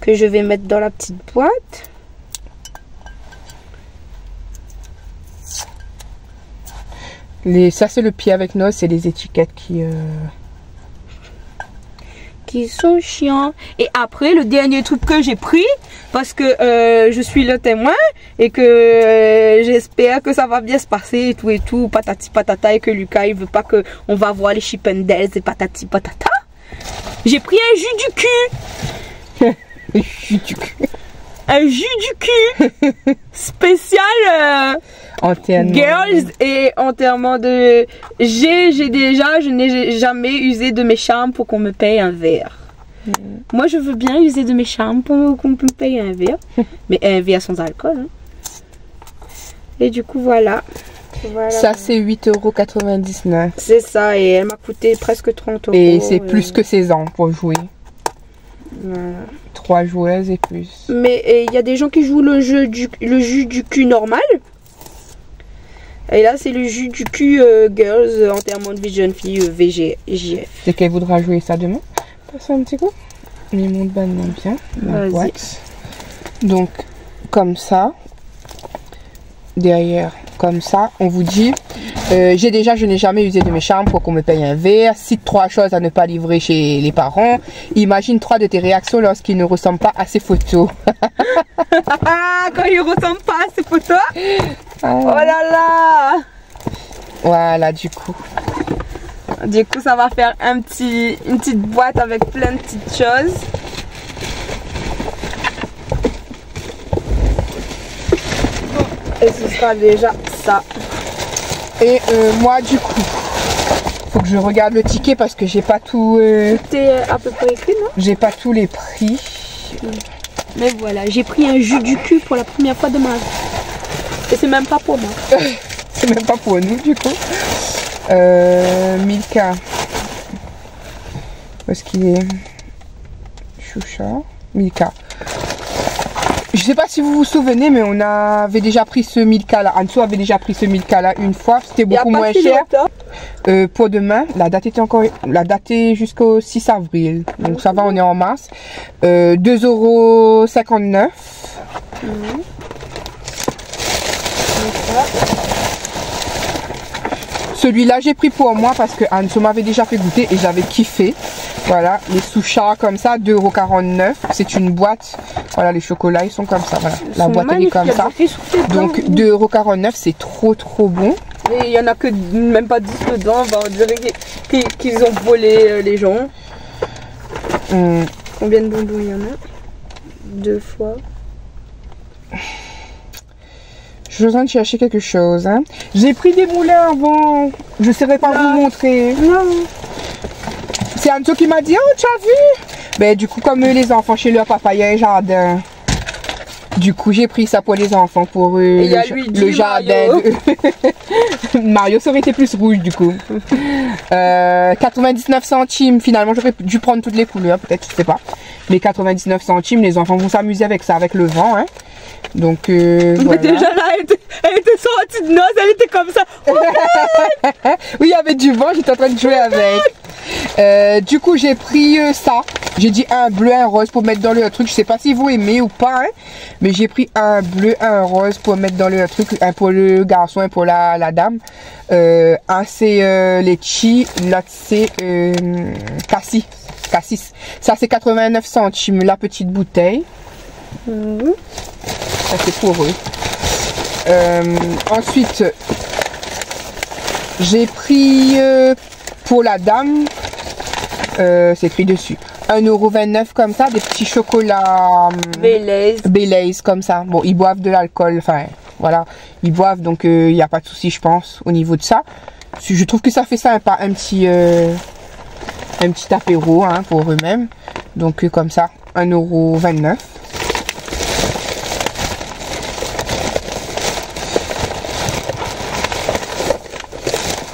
Que je vais mettre dans la petite boîte. Ça, c'est le pied avec noz, c'est les étiquettes qui sont chiants. Et après, le dernier truc que j'ai pris, parce que je suis le témoin et que j'espère que ça va bien se passer et tout, patati patata, et que Lucas il veut pas que on va voir les Chippendales et patati patata. J'ai pris un jus du cul. Jus du cul. Un jus du cul spécial girls et enterrement de je n'ai jamais usé de mes charmes pour qu'on me paye un verre. Moi je veux bien user de mes charmes pour qu'on me paye un verre, mais un verre sans alcool. Hein. Et du coup voilà. Ça c'est 8,99 €. C'est ça, et elle m'a coûté presque 30 €. Et c'est plus que 16 ans pour jouer. Voilà. 3 joueuses et plus. Mais il y a des gens qui jouent le jus du cul normal. Et là, c'est le jus du cul Girls enterrement de vie de jeune fille VGF. C'est qu'elle voudra jouer ça demain. Passe un petit coup. Mais mon ban bien. La boîte. Donc, comme ça. Derrière, comme ça. On vous dit, je n'ai jamais usé de mes charmes pour qu'on me paye un verre. Cite 3 choses à ne pas livrer chez les parents. Imagine 3 de tes réactions lorsqu'ils ne ressemblent pas à ces photos. Quand ils ne ressemblent pas à ces photos. Oh là là. Voilà, du coup. Du coup, ça va faire une petite boîte avec plein de petites choses. Et ce sera déjà ça. Et moi, du coup, faut que je regarde le ticket parce que j'ai pas tout. Tout est à peu près écrit, non? J'ai pas tous les prix. Mais voilà, j'ai pris un jus du cul pour la première fois de ma vie. Et c'est même pas pour moi. C'est même pas pour nous, du coup. Milka. Où est-ce qu'il est? Choucha. Milka. Je sais pas si vous vous souvenez, mais on avait déjà pris ce Milka là. Anso avait déjà pris ce Milka là une fois. C'était beaucoup moins cher. Pour demain, la date est jusqu'au 6 avril. Donc ça va, on est en mars. 2,59 €. Celui-là, j'ai pris pour moi parce que Anso m'avait déjà fait goûter et j'avais kiffé. Voilà, les souchas comme ça, 2,49 €. C'est une boîte. Voilà, les chocolats, ils sont comme ça. Voilà, la boîte, elle est comme ça. Donc, 2,49 €, c'est trop bon. Et il n'y en a que même pas 10 dedans. On dirait qu'ils ont volé les gens. Combien de bonbons il y en a? 2 fois. Je suis en train de chercher quelque chose. Hein. J'ai pris des moulins avant. Je ne saurais pas vous montrer. Non. C'est Anto qui m'a dit, oh, tu as vu? Ben, du coup, comme les enfants chez leur papa, il y a un jardin. Du coup, j'ai pris ça pour les enfants, pour eux, le jardin. Mario, ça aurait été plus rouge, du coup. 99 centimes. Finalement, j'aurais dû prendre toutes les couleurs, peut-être, je sais pas. Mais 99 centimes, les enfants vont s'amuser avec ça, avec le vent. Hein. Donc, voilà. Déjà là, elle était sortie de noces, elle était comme ça. Oui, il y avait du vent, j'étais en train de jouer avec. Du coup, j'ai pris ça. J'ai dit un bleu, un rose pour mettre dans le truc. Je sais pas si vous aimez ou pas, hein, mais j'ai pris un bleu, un rose pour mettre dans le truc. Un pour le garçon, un pour la dame. Un c'est litchi, l'autre c'est cassis. Ça c'est 89 centimes la petite bouteille. Ça c'est pour eux. Ensuite, j'ai pris pour la dame, c'est écrit dessus, 1,29 € comme ça, des petits chocolats Baileys comme ça. Bon, ils boivent de l'alcool, enfin voilà, ils boivent donc il n'y a pas de souci, je pense, au niveau de ça. Je trouve que ça fait sympa, un petit apéro hein, pour eux-mêmes. Donc comme ça, 1,29 €.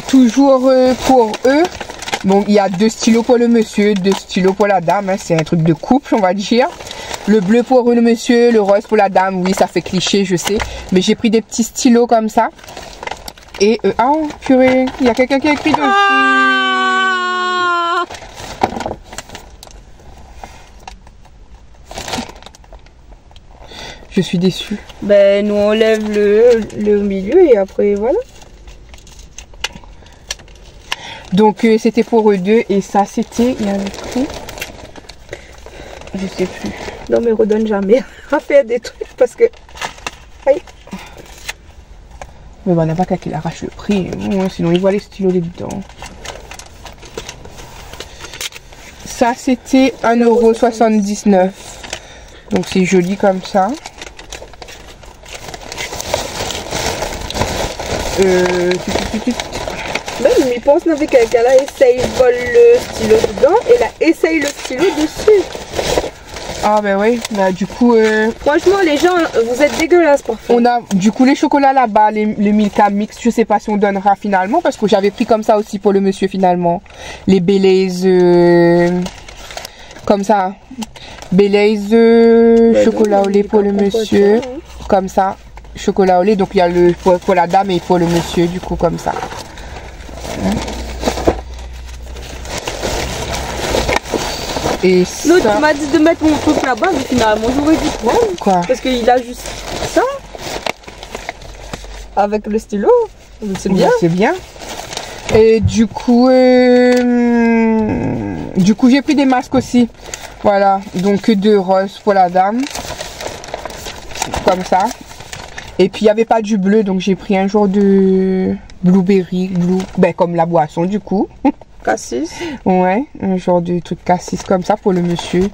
Toujours pour eux. Bon, il y a 2 stylos pour le monsieur, 2 stylos pour la dame. Hein, c'est un truc de couple, on va dire. Le bleu pour le monsieur, le rose pour la dame. Oui, ça fait cliché, je sais. Mais j'ai pris des petits stylos comme ça. Et, oh, purée, il y a quelqu'un qui a écrit dessus. Je suis déçue. Ben, nous on lève le milieu et après, voilà. Donc c'était pour eux deux et ça c'était, il y a un prix, je sais plus. Non mais redonne jamais à faire des trucs parce que, aïe. Mais bon, on n'a pas qu'à qu'il arrache le prix, sinon il voit les stylos dedans. Ça c'était 1,79 €, donc c'est joli comme ça. Ben, je pense que quelqu'un là essaye vole le stylo dedans et là essaye le stylo dessus. Ah ben oui, bah du coup franchement les gens vous êtes dégueulasses parfois. On a du coup les chocolats là-bas, les Milka mix, je sais pas si on donnera finalement parce que j'avais pris comme ça aussi pour le monsieur finalement. Les Baileys comme ça. Baileys chocolat au lait pour le monsieur, comme ça. chocolat au lait. Donc il y a le pour la dame et pour le monsieur, du coup, comme ça. Et L'autre ça... m'a dit de mettre mon truc là-bas, mais finalement j'aurais dû prendre. Quoi? Parce qu'il a juste ça. Avec le stylo. C'est bien. Ouais, c'est bien. Et du coup j'ai pris des masques aussi. Voilà, donc 2 roses pour la dame. Comme ça. Et puis il n'y avait pas du bleu, donc j'ai pris un genre de blueberry, ben comme la boisson du coup. Cassis. Ouais, un genre de truc cassis comme ça pour le monsieur.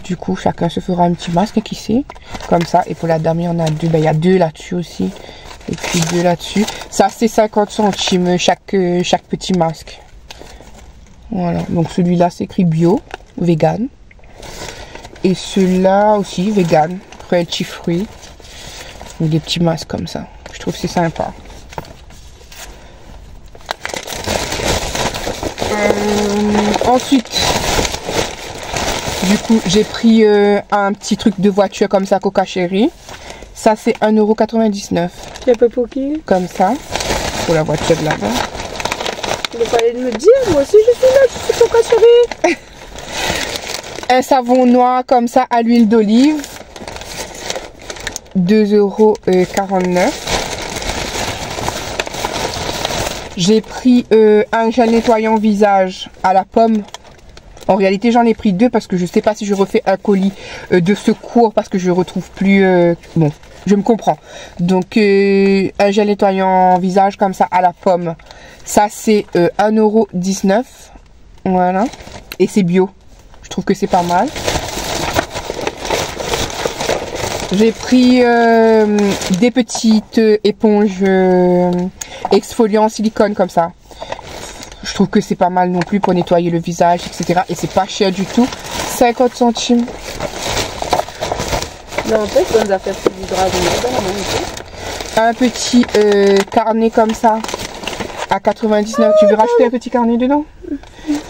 Du coup, chacun se fera un petit masque, qui sait. Comme ça. Et pour la dame, il y en a 2. Ben, il y a 2 là-dessus aussi. Et puis 2 là-dessus. Ça, c'est 50 centimes chaque petit masque. Voilà. Donc celui-là, c'est écrit bio, vegan. Et celui-là aussi, vegan, cruelty free. Ou des petits masques comme ça. Je trouve que c'est sympa. Ensuite, du coup, j'ai pris un petit truc de voiture comme ça, Coca Chérie. Ça, c'est 1,99 €. J'ai pas pour qui? Comme ça, pour la voiture de là-bas. Il fallait me dire, moi aussi je suis là, je suis Coca Chérie. Un savon noir comme ça à l'huile d'olive. 2,49 €. J'ai pris un gel nettoyant visage à la pomme. En réalité, j'en ai pris 2 parce que je sais pas si je refais un colis de secours parce que je retrouve plus... bon, je me comprends. Donc, un gel nettoyant visage comme ça à la pomme. Ça, c'est 1,19 €. Voilà. Et c'est bio. Je trouve que c'est pas mal. J'ai pris des petites éponges exfoliants en silicone comme ça. Je trouve que c'est pas mal non plus pour nettoyer le visage, etc. Et c'est pas cher du tout. 50 centimes. Mais en fait, on a fait du dragon. Un petit carnet comme ça à 99. Tu veux rajouter un petit carnet dedans?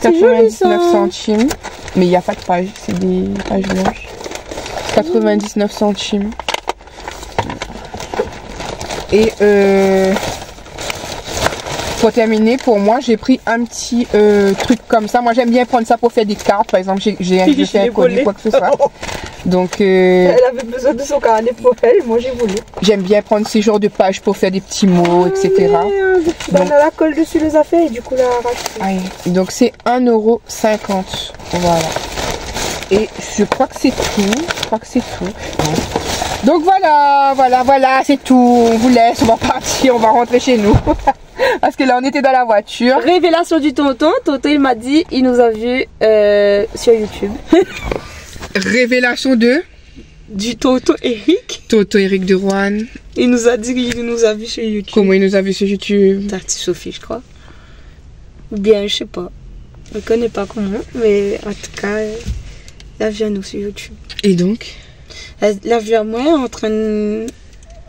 99 centimes. Mais il n'y a pas de page, c'est des pages blanches. 99 centimes. Et pour terminer, pour moi, j'ai pris un petit truc comme ça. Moi, j'aime bien prendre ça pour faire des cartes. Par exemple, j'ai fait un colis, quoi que ce soit. Donc, elle avait besoin de son carnet pour elle, moi j'ai voulu. J'aime bien prendre ces genres de pages pour faire des petits mots, etc. Donc, on a la colle dessus les affaires et du coup, la arrache. Donc, c'est 1,50 €. Voilà. Et je crois que c'est tout. Donc voilà, c'est tout. On vous laisse, on va partir, on va rentrer chez nous. Parce que là, on était dans la voiture. Révélation du tonton. Tonton, il m'a dit, il nous a vu sur YouTube. Révélation du tonton Eric. Tonton Eric de Rouen. Il nous a dit qu'il nous a vu sur YouTube. Comment il nous a vu sur YouTube? Tati Sophie, je crois. Ou bien, je sais pas. Je ne connais pas comment, mais en tout cas, elle a vu à nous sur YouTube. Et donc? Elle a vu à moi en train de...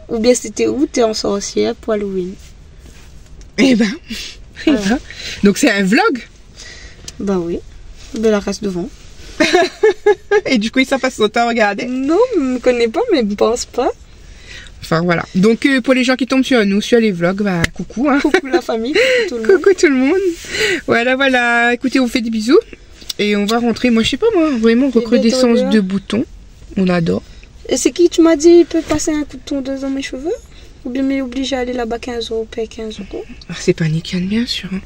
Ou bien c'était où? T'es en sorcière pour Halloween. Eh ben. Donc c'est un vlog? Bah oui. De la race devant. Et du coup, il s'en passe son temps à regarder? Non, je ne connais pas, mais je pense pas. Enfin voilà. Donc pour les gens qui tombent sur nous, sur les vlogs, bah coucou. Hein. Coucou la famille, coucou tout le monde. Voilà. Écoutez, on vous fait des bisous. Et on va rentrer. Moi, je sais pas, vraiment, recrudescence de boutons. On adore. Et c'est qui, tu m'as dit, il peut passer un coup de tondeuse dans mes cheveux? Ou bien m'est obligé à aller là-bas 15 €, payer 15 €? C'est pas nickel, bien sûr. Hein.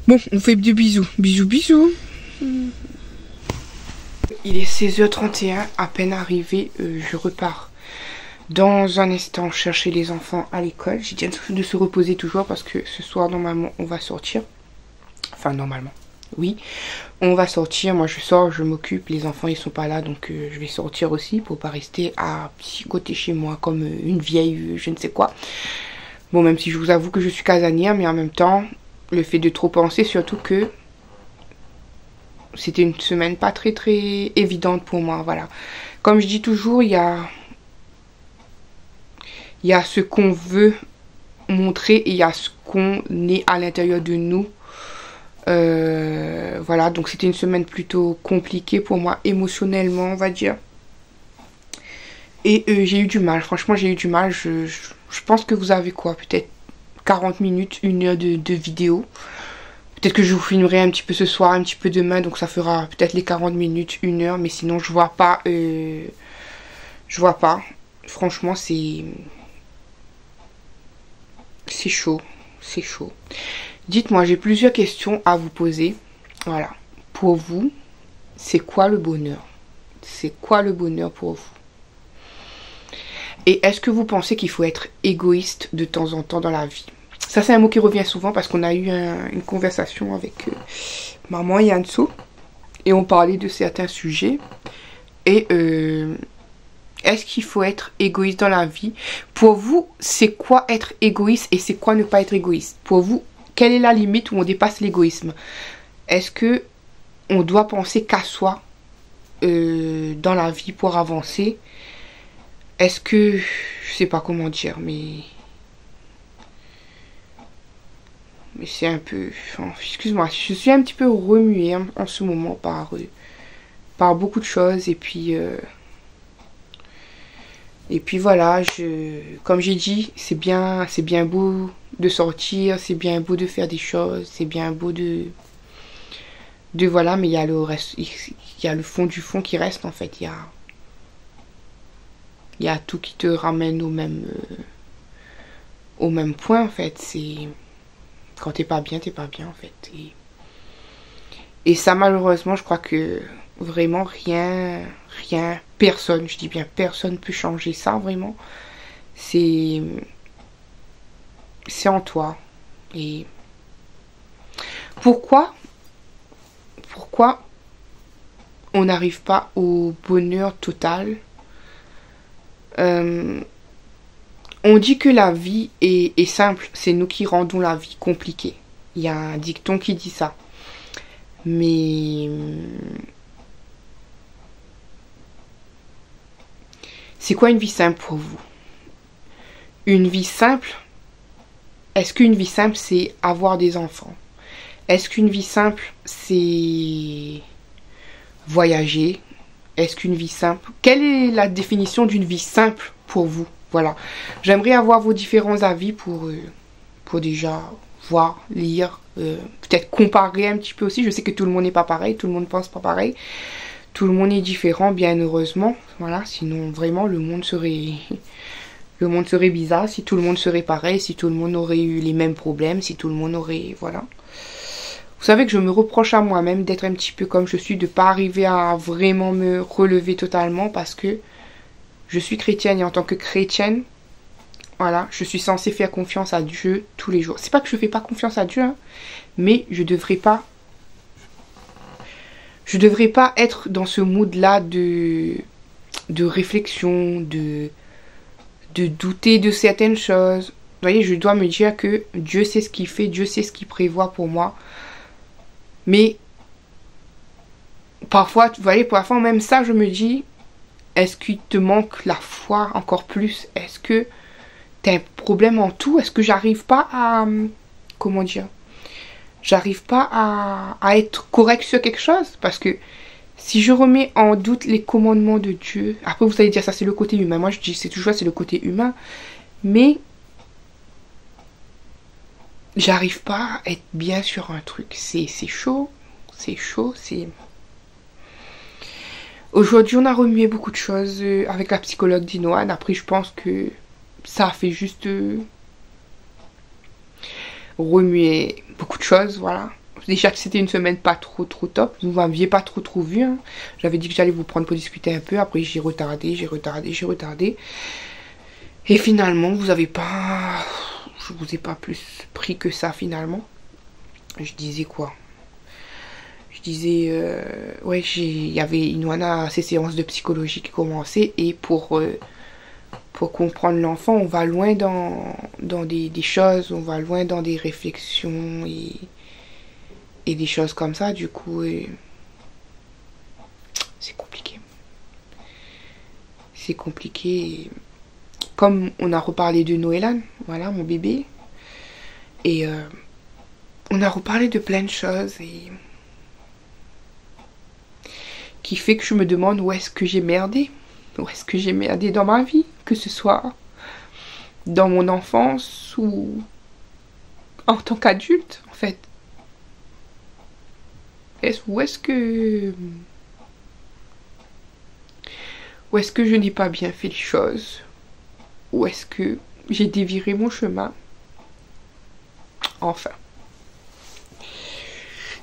Bon, on fait des bisous. Bisous. Il est 16h31, à peine arrivé, je repars dans un instant chercher les enfants à l'école. J'ai dit de se reposer toujours parce que ce soir, normalement, on va sortir. Enfin, normalement, oui. On va sortir, moi je sors, je m'occupe, les enfants ils sont pas là, donc je vais sortir aussi pour pas rester à petit côté chez moi comme une vieille je ne sais quoi. Bon, même si je vous avoue que je suis casanière, mais en même temps, le fait de trop penser, surtout que c'était une semaine pas très évidente pour moi, voilà. Comme je dis toujours, il y a ce qu'on veut montrer et il y a ce qu'on est à l'intérieur de nous. Voilà, donc c'était une semaine plutôt compliquée pour moi émotionnellement, on va dire. Et j'ai eu du mal, franchement j'ai eu du mal. Je pense que vous avez quoi, peut-être 40 minutes, 1 heure de vidéo. Peut-être que je vous filmerai un petit peu ce soir, un petit peu demain, donc ça fera peut-être les 40 minutes, 1 heure, mais sinon je vois pas. Je vois pas. Franchement c'est chaud, c'est chaud. Dites-moi, j'ai plusieurs questions à vous poser. Voilà. Pour vous, c'est quoi le bonheur? C'est quoi le bonheur pour vous? Et est-ce que vous pensez qu'il faut être égoïste de temps en temps dans la vie? Ça, c'est un mot qui revient souvent parce qu'on a eu une conversation avec maman et Anso. Et on parlait de certains sujets. Et est-ce qu'il faut être égoïste dans la vie? Pour vous, c'est quoi être égoïste et c'est quoi ne pas être égoïste? Pour vous, quelle est la limite où on dépasse l'égoïsme? Est-ce que on doit penser qu'à soi dans la vie pour avancer? Est-ce que... Je sais pas comment dire, mais c'est un peu... Enfin, excuse-moi, je suis un petit peu remuée en ce moment par beaucoup de choses. Et puis voilà, comme j'ai dit, c'est bien beau de sortir, c'est bien beau de faire des choses, c'est bien beau de voilà, mais il y a le reste, il y a le fond du fond qui reste en fait. Il y a tout qui te ramène au même point en fait. C'est quand t'es pas bien en fait. Et ça, malheureusement, je crois que vraiment rien, personne, je dis bien personne peut changer ça vraiment. C'est en toi. Et pourquoi on n'arrive pas au bonheur total? On dit que la vie est simple, c'est nous qui rendons la vie compliquée. Il y a un dicton qui dit ça. Mais c'est quoi une vie simple pour vous? Une vie simple, est-ce qu'une vie simple c'est avoir des enfants? Est-ce qu'une vie simple c'est voyager? Est-ce qu'une vie simple... Quelle est la définition d'une vie simple pour vous? Voilà. J'aimerais avoir vos différents avis pour déjà voir, lire, peut-être comparer un petit peu aussi. Je sais que tout le monde n'est pas pareil, tout le monde pense pas pareil. Tout le monde est différent, bien heureusement. Voilà, sinon vraiment le monde serait bizarre si tout le monde serait pareil, si tout le monde aurait eu les mêmes problèmes, si tout le monde aurait... Voilà. Vous savez que je me reproche à moi-même d'être un petit peu comme je suis, de ne pas arriver à vraiment me relever totalement parce que je suis chrétienne et en tant que chrétienne, voilà, je suis censée faire confiance à Dieu tous les jours. C'est pas que je ne fais pas confiance à Dieu, hein, mais je devrais pas être dans ce mood-là de réflexion, de douter de certaines choses. Vous voyez, je dois me dire que Dieu sait ce qu'il fait, Dieu sait ce qu'il prévoit pour moi. Mais parfois, vous voyez, parfois même ça, je me dis, est-ce qu'il te manque la foi encore plus? Est-ce que tu as un problème en tout? Est-ce que j'arrive pas à... Comment dire? J'arrive pas à être correct sur quelque chose? Parce que si je remets en doute les commandements de Dieu... Après, vous allez dire, ça c'est le côté humain. Moi, je dis, c'est toujours c'est le côté humain. Mais... j'arrive pas à être bien sur un truc. C'est chaud. C'est chaud. C'est... Aujourd'hui, on a remué beaucoup de choses avec la psychologue d'Inoane. Après, je pense que ça a fait juste remuer beaucoup de choses. Voilà. Déjà que c'était une semaine pas trop top. Vous m'aviez pas trop vu. Hein. J'avais dit que j'allais vous prendre pour discuter un peu. Après, j'ai retardé. Et finalement, vous avez pas... Je vous ai pas plus pris que ça finalement. Je disais quoi? Je disais... ouais, il y avait Inoana, ses séances de psychologie qui commençaient. Et pour comprendre l'enfant, on va loin dans des choses. On va loin dans des réflexions et des choses comme ça. Du coup, c'est compliqué. C'est compliqué. Comme on a reparlé de Noélan, voilà, mon bébé. Et on a reparlé de plein de choses. Et qui fait que je me demande où est-ce que j'ai merdé. Où est-ce que j'ai merdé dans ma vie? Que ce soit dans mon enfance ou en tant qu'adulte, en fait. Où est-ce que je n'ai pas bien fait les choses? Où est-ce que j'ai déviré mon chemin? Enfin.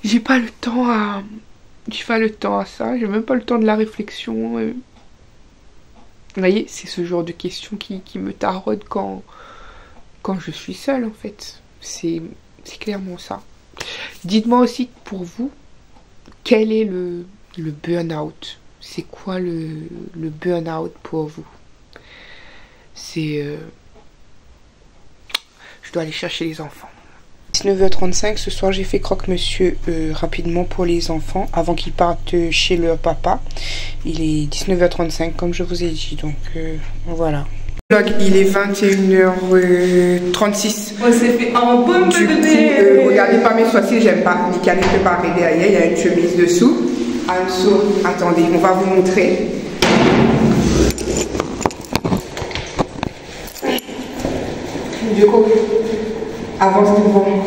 J'ai pas le temps à ça. J'ai même pas le temps de la réflexion. Vous voyez, c'est ce genre de questions qui me taraude quand je suis seule, en fait. C'est clairement ça. Dites-moi aussi, pour vous, quel est le burn-out? C'est quoi le burn-out pour vous? Je dois aller chercher les enfants. 19h35, ce soir j'ai fait croque-monsieur rapidement pour les enfants avant qu'ils partent chez leur papa. Il est 19h35 comme je vous ai dit, donc voilà. Il est 21h36. On s'est fait un bon Du coup, regardez pas mes sourcils, j'aime pas. Nika ne peut pas arriver derrière, il y a une chemise dessous. Also, attendez, on va vous montrer. Du coup, avance devant.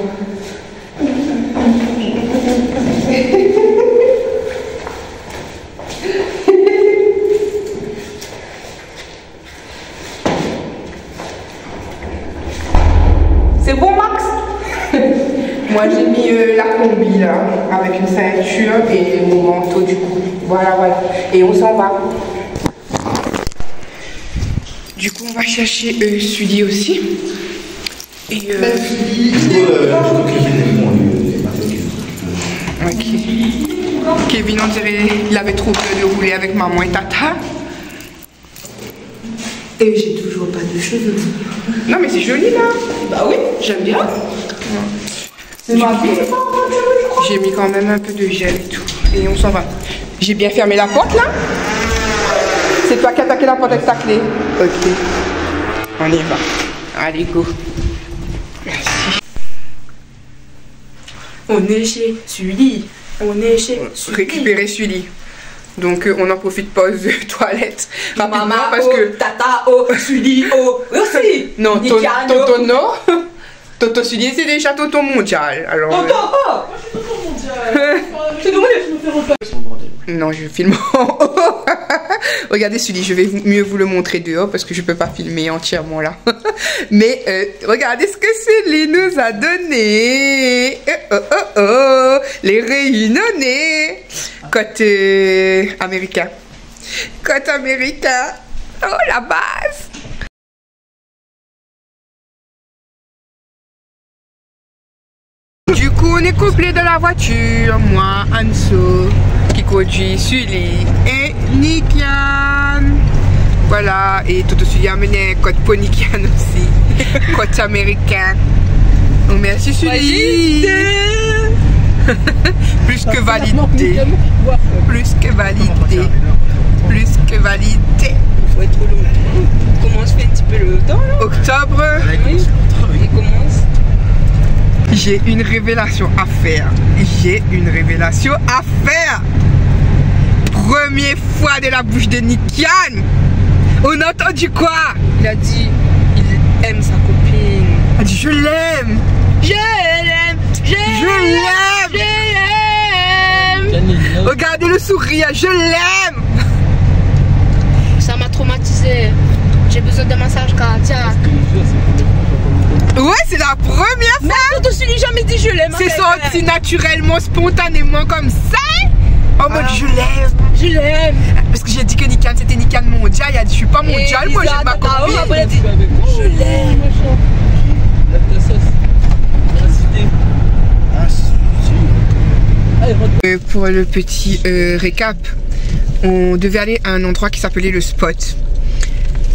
C'est bon, Max? Moi, j'ai mis la combi là, avec une ceinture et mon manteau du coup. Voilà, voilà. Et on s'en va. Du coup, on va chercher Sully aussi. Et ok. Kevin, on dirait il avait trop peur de rouler avec maman et tata. Et j'ai toujours pas de cheveux. Non, mais c'est joli là. Bah oui, j'aime bien. C'est ma vie. J'ai mis quand même un peu de gel et tout. Et on s'en va. J'ai bien fermé la porte là. C'est toi qui as attaqué la porte avec ta clé. Ok. On y va. Allez, go. Merci. On est chez Sully. On est chez Sully. Récupérer Sully. Donc on en profite pause de toilette rapidement Maman, parce que tata, Sully, aussi. non, Tonton non. Tonton Sully c'est déjà Tonton mondial. Alors Tonton, c'est dommage, je me fais repasser. non, je filme en haut. Regardez Sully, je vais mieux vous le montrer dehors parce que je peux pas filmer entièrement là. Mais regardez ce que Sully nous a donné. Les réunionnais. Côté américain. Côté américain. Oh, la base. Du coup, on est couplés dans la voiture. Moi, Anso, qui conduit Sully et Nikian. Voilà, et tout aussi amené côté Ponikian aussi. Côté américain. Oh, merci Sully. Plus que validé. Plus que validé. Plus que validé. Il faut être long. On commence un petit peu le temps là. Octobre. Oui. Il commence. J'ai une révélation à faire. J'ai une révélation à faire. Première fois de la bouche de Nikian. On a entendu quoi? Il a dit il aime sa copine. Il a dit je l'aime. Je l'aime. Je l'aime. Regardez le sourire. Je l'aime. Ça m'a traumatisé. J'ai besoin d'un massage cardiaque. Ouais, c'est la première fois. Mais Tonton Sully jamais dit je l'aime. C'est sorti naturellement, spontanément comme ça. En mode je l'aime. Je l'aime. Parce que j'ai dit que Nikian c'était Nikian mondial. Il a dit je suis pas mondial, moi j'ai ma copine. Je l'aime. Pour le petit récap, on devait aller à un endroit qui s'appelait le Spot.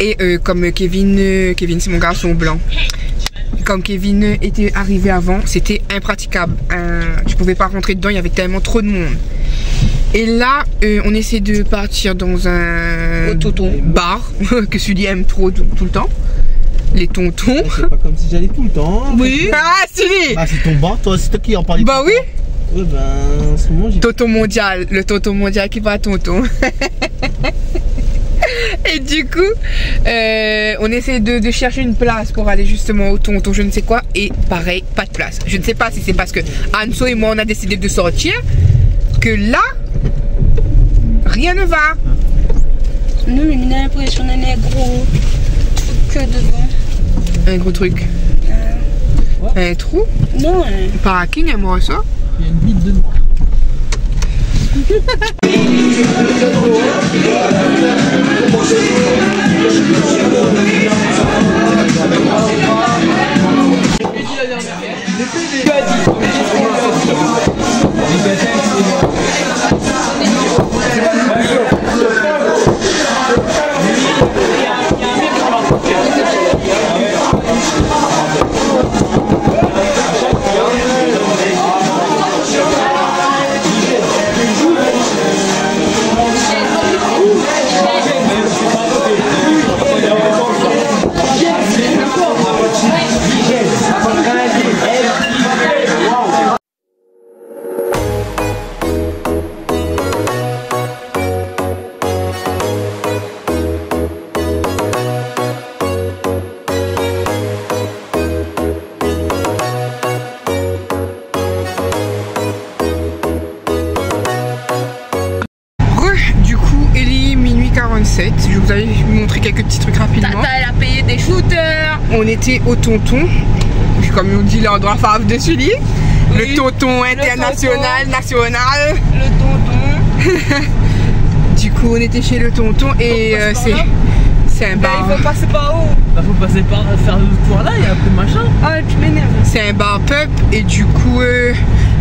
Et comme Kevin c'est mon garçon blanc. Comme Kevin était arrivé avant, c'était impraticable. Tu pouvais pas rentrer dedans, il y avait tellement trop de monde. Et là, on essaie de partir dans un bar que Sully aime trop tout le temps. Les tontons. C'est pas comme si j'allais tout le temps. Oui. Ah, Sully. Ah, c'est ton bar, toi, c'est toi qui en parlais. Bah oui. Ouais, ben, en ce moment, j'ai... Tonton mondial, le tonton mondial qui va à tonton. Et du coup, on essaie de chercher une place pour aller justement au tonton, je ne sais quoi. Et pareil, pas de place. Je ne sais pas si c'est parce que Anso et moi, on a décidé de sortir. Que là, rien ne va. Non, mais j'ai l'impression d'un gros truc devant. Un gros truc. Un trou. Non. Parking, moi ça. Il y a une bite dedans. Je vous avais montré quelques petits trucs rapidement. Tata, elle a payé des shooters. On était au tonton, comme on dit l'endroit fave de Sully. Oui, le tonton international, national. Le tonton. Du coup, on était chez le tonton et c'est un bar. Il faut passer par où? Bah, faut passer par faire le tour là, il y a un peu de machin. Ah, tu m'énerves. C'est un bar pub et du coup,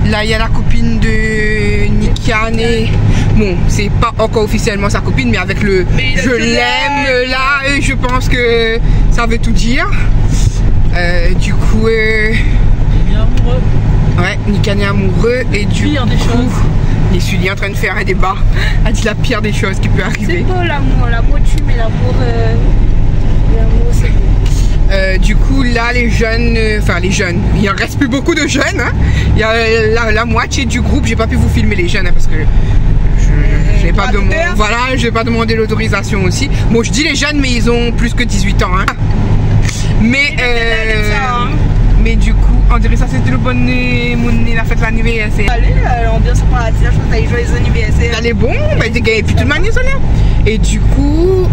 là, il y a la copine de Nikan et... Bon, c'est pas encore officiellement sa copine, mais avec le je l'aime là, je pense que ça veut tout dire. Du coup, il est bien amoureux. Ouais, Nikan est amoureux et du pire coup, des choses. Et Sully est en train de faire un débat. Elle dit la pire des choses qui peut arriver. C'est beau l'amour, l'amour tue, mais l'amour c'est beau. Du coup, là, les jeunes, enfin les jeunes, il en reste plus beaucoup de jeunes. Hein. Il y a la moitié du groupe. J'ai pas pu vous filmer les jeunes hein, parce que je n'ai pas demandé. Voilà, je vais pas demander l'autorisation aussi. Bon, je dis les jeunes, mais ils ont plus que 18 ans. Hein. Mais mais du coup, on dirait ça c'était le bon la fête l'anniversaire. Allez, l'ambiance pour la tirage, t'as eu joyeux anniversaire. Elle est bon, bah t'es gagné puis toute manière là. Et du coup,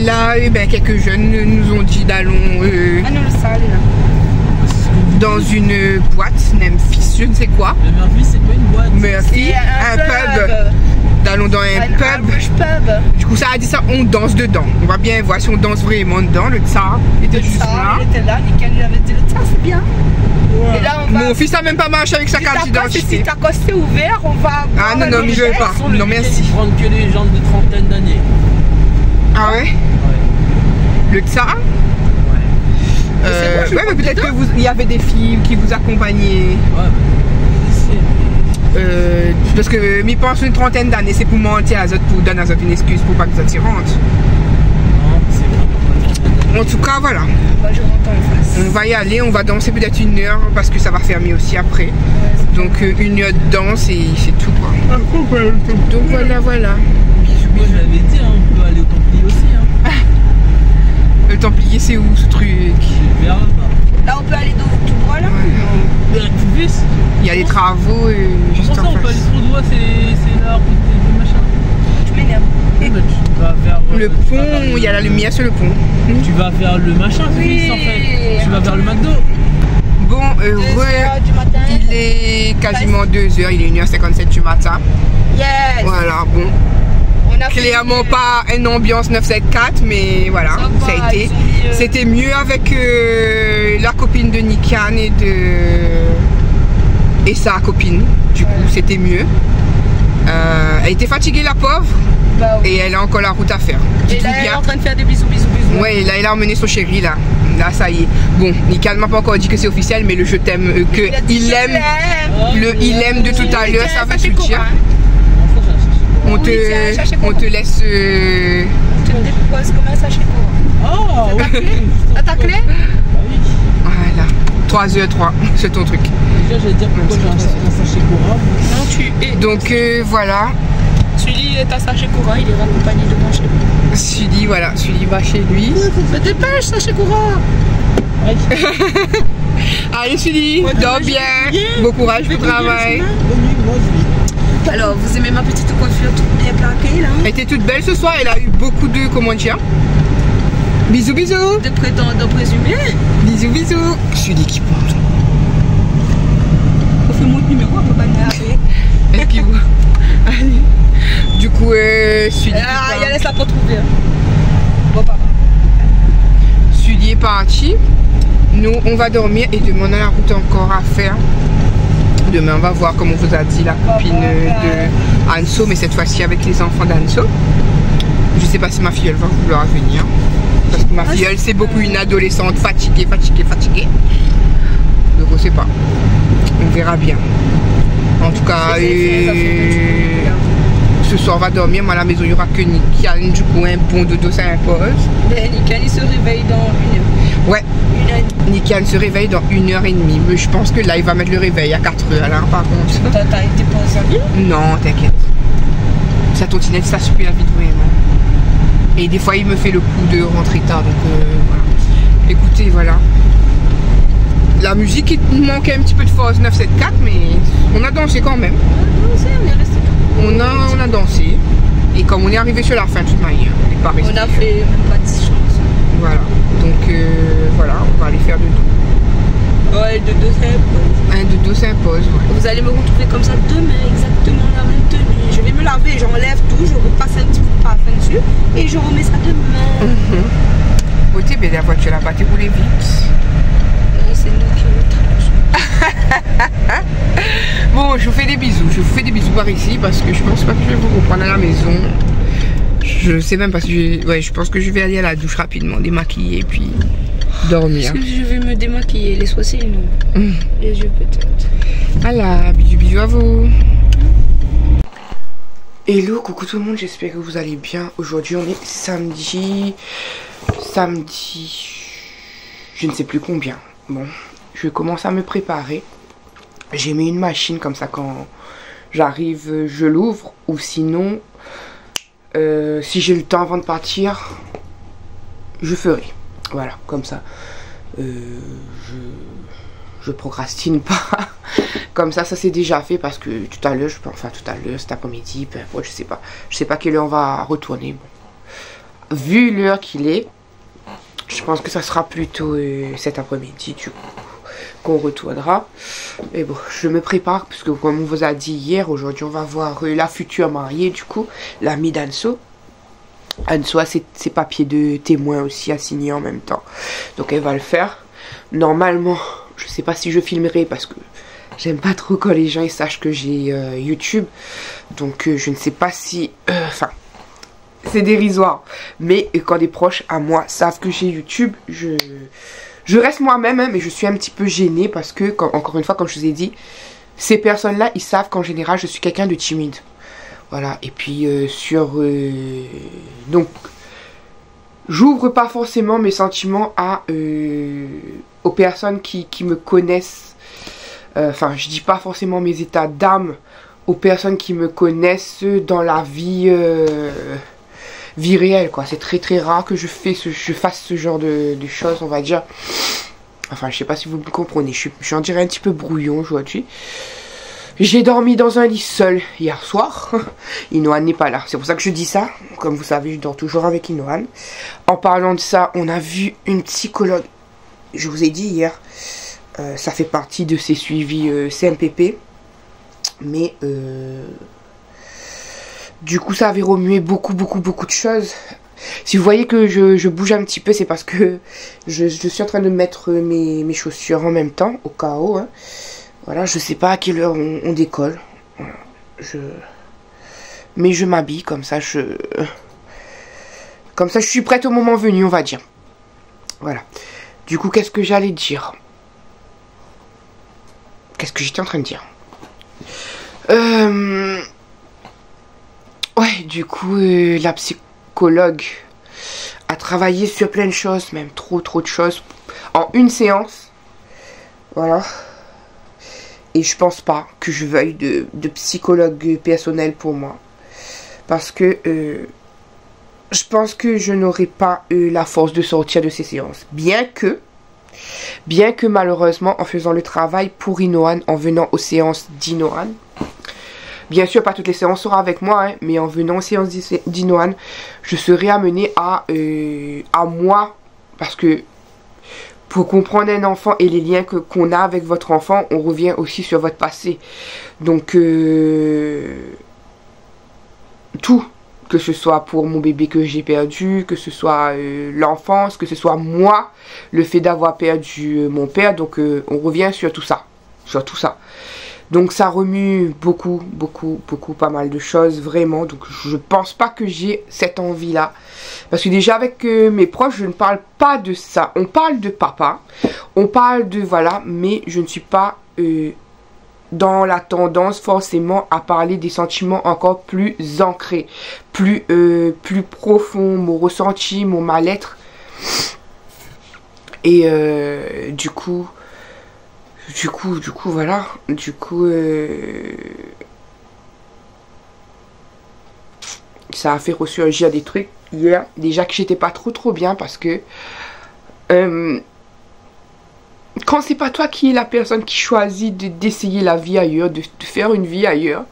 là, ben, quelques jeunes nous ont dit d'aller dans une boîte, Memphis, je ne sais quoi. Le Memphis, c'est pas une boîte. Memphis, un pub. Allons dans un pub. Du coup, ça a dit ça, on danse dedans. On va bien voir si on danse vraiment dedans. Le tsar était juste là. Il était là, Nikan lui avait dit le tsar, c'est bien. Ouais. Et là, on va... Mon fils a même pas marché avec sa carte d'identité. Si ta coste est ouvert, on va. Ah non, non, mais je veux pas. Non, merci. Ils prennent que les gens de trentaine d'années. Ah ouais? Ouais. Le tsar? Ouais. Ouais, mais peut-être que il y avait des filles qui vous accompagnaient. Ouais, parce que m'y pense une trentaine d'années, c'est pour mentir à Zot, pour donner à Zot une excuse pour pas que Zot s'y rentre. Non, c'est vrai. En tout cas, voilà. Bah, je rentre en face. On va y aller, on va danser peut-être 1 heure parce que ça va fermer aussi après. Ouais, donc 1 heure de danse et c'est tout quoi. Donc voilà, voilà. Bisous, Moi, bisous. je l'avais dit, hein, on peut aller au Templier aussi. Hein. Le Templier, c'est où ce truc? Vers là. Là, on peut aller tout droit là? Plus. Il y a des travaux juste Pour ça, en on peut aller face. trop droit, c'est là à côté du machin. Tu m'énerves. Bah, tu vas vers Le pont, il y a la lumière sur le pont. Tu vas vers le machin, Oui. en fait. Tu vas vers le McDo. Bon, 2 heures du matin. il est quasiment 2 heures, il est 1h57 du matin. Yes. Voilà, bon. On a Clairement pas une ambiance 974, mais voilà, ça a été. C'était mieux avec la copine de Nikan et sa copine. Du coup, c'était mieux. Elle était fatiguée, la pauvre, Bah, oui. et elle a encore la route à faire. Et Dites-vous là, elle est bien. en train de faire des bisous. Ouais, là, il a emmené son chéri, là. Là, ça y est. Bon, Nikan m'a pas encore dit que c'est officiel, mais le je t'aime, il aime, il aime de tout à l'heure, ça veut tout dire. On te laisse. Tu me déposes comme un sachet courant. Oh, oui. T'as ta clé? Ah oui. Voilà. 3h03, c'est ton truc. Déjà, j'allais dire pourquoi j'ai un sachet courant. Non, tu es. Donc voilà. Sully est à sachet courant, il est accompagné de mon chéri. Sully, voilà, Sully va chez lui. Fais tes pêches, sachez courant. Allez Sully, dors bien. Bon courage pour le travail. Alors, vous aimez ma petite coiffure toute bien plaquée là? Elle était toute belle ce soir, elle a eu beaucoup de, comment dire, bisous bisous. De prétendants présumés. Bisous bisous. Sully qui parle. On fait mon numéro, on peut pas m'énerver. Est-ce qu'il voit? Allez. Du coup, Sully. Ah, il y a laisse la pas trouver. Bon, papa. Sully est parti. Nous, on va dormir et demain on a la route encore à faire. Demain, on va voir, comme on vous a dit, la copine de Anso, mais cette fois-ci avec les enfants d'Anso. Je sais pas si ma filleule va vouloir venir. Parce que ma filleule, c'est beaucoup une adolescente fatiguée. Donc, on sait pas. On verra bien. En tout cas, ce soir, on va dormir. Mais à la maison, il n'y aura que Nikian. Du coup, un bon dodo, ça impose. Ben, Nikian, il se réveille dans 1 heure. Ouais. Nikian se réveille dans 1h30. Mais je pense que là, il va mettre le réveil à 4h. Là, par contre. T'as été posé en ville? Non, t'inquiète. Sa trottinette, ça super vite, vraiment. Et des fois, il me fait le coup de rentrer tard. Donc, voilà. Écoutez, voilà. La musique, il manquait un petit peu de force 974, mais on a dansé quand même. On a dansé. Et comme on est arrivé sur la fin de toute manière, on a fait même pas 10 chansons. Voilà. Donc voilà, on va aller faire de dos. Ouais, de dos s'impose. Un de dos s'impose, ouais. Vous allez me retrouver comme ça demain, exactement la même tenue. Je vais me laver, j'enlève tout, je repasse un petit peu de parfum dessus et je remets ça demain. Côté, mais la voiture là-bas, t'es roulé vite. C'est nous qui le Bon, je vous fais des bisous. Je vous fais des bisous par ici parce que je pense pas que je vais vous reprendre à la maison. Je sais même pas si je pense que je vais aller à la douche rapidement, démaquiller et puis dormir. Est-ce que je vais me démaquiller? Les sourcils, non. Les yeux peut-être. Voilà, bisous à vous. Hello, coucou tout le monde, j'espère que vous allez bien. Aujourd'hui on est samedi, je ne sais plus combien. Bon, je commence à me préparer. J'ai mis une machine comme ça, quand j'arrive je l'ouvre, ou sinon si j'ai le temps avant de partir je ferai. Voilà, comme ça je procrastine pas. Comme ça c'est déjà fait, parce que tout à l'heure, cet après-midi, peu importe, je sais pas quelle heure on va retourner. Bon, vu l'heure qu'il est, je pense que ça sera plutôt cet après-midi du coup qu'on retournera. Et bon, je me prépare parce que comme on vous a dit hier, aujourd'hui on va voir la future mariée, du coup l'amie d'Anso. Anso a ses papiers de témoin aussi à signer en même temps, donc elle va le faire. Normalement, je sais pas si je filmerai parce que j'aime pas trop quand les gens ils sachent que j'ai YouTube, donc je ne sais pas si enfin c'est dérisoire, mais quand des proches à moi savent que j'ai YouTube, je reste moi-même, hein, mais je suis un petit peu gênée parce que, encore une fois, comme je vous ai dit, ces personnes-là, ils savent qu'en général, je suis quelqu'un de timide. Voilà, et puis donc, j'ouvre pas forcément mes sentiments aux personnes qui me connaissent. Enfin, je dis pas forcément mes états d'âme aux personnes qui me connaissent dans la vie réelle, quoi. C'est très rare que je fasse ce genre de choses, on va dire. Enfin, je sais pas si vous me comprenez. J'en dirais un petit peu brouillon aujourd'hui. J'ai dormi dans un lit seul hier soir. Inohan n'est pas là. C'est pour ça que je dis ça. Comme vous savez, je dors toujours avec Inohan. En parlant de ça, on a vu une psychologue. Je vous ai dit hier, ça fait partie de ces suivis CMPP. Mais du coup, ça avait remué beaucoup de choses. Si vous voyez que je bouge un petit peu, c'est parce que je suis en train de mettre mes chaussures en même temps, au cas où. Hein. Voilà, je sais pas à quelle heure on décolle. Voilà, mais je m'habille, comme ça je suis prête au moment venu, on va dire. Voilà. Du coup, qu'est-ce que j'allais dire? Qu'est-ce que j'étais en train de dire? Ouais, du coup, la psychologue a travaillé sur plein de choses, même trop de choses, en une séance. Voilà. Et je pense pas que je veuille de psychologue personnel pour moi. Parce que je pense que je n'aurai pas la force de sortir de ces séances. Bien que malheureusement, en faisant le travail pour Inoan, en venant aux séances d'Inoan, bien sûr, pas toutes les séances seront avec moi, hein, mais en venant aux séances d'Inoan, je serai amenée à moi, parce que pour comprendre un enfant et les liens qu'on a avec votre enfant, on revient aussi sur votre passé. Donc, tout, que ce soit pour mon bébé que j'ai perdu, que ce soit l'enfance, que ce soit moi, le fait d'avoir perdu mon père. Donc, on revient sur tout ça, Donc ça remue beaucoup, pas mal de choses, vraiment. Donc je pense pas que j'ai cette envie-là. Parce que déjà avec mes proches, je ne parle pas de ça. On parle de papa, on parle de voilà, mais je ne suis pas dans la tendance forcément à parler des sentiments encore plus ancrés, plus profonds, mon ressenti, mon mal-être. Et du coup, voilà. Ça a fait ressurgir des trucs hier. Déjà que j'étais pas trop bien parce que quand c'est pas toi qui es la personne qui choisit d'essayer la vie ailleurs, de faire une vie ailleurs,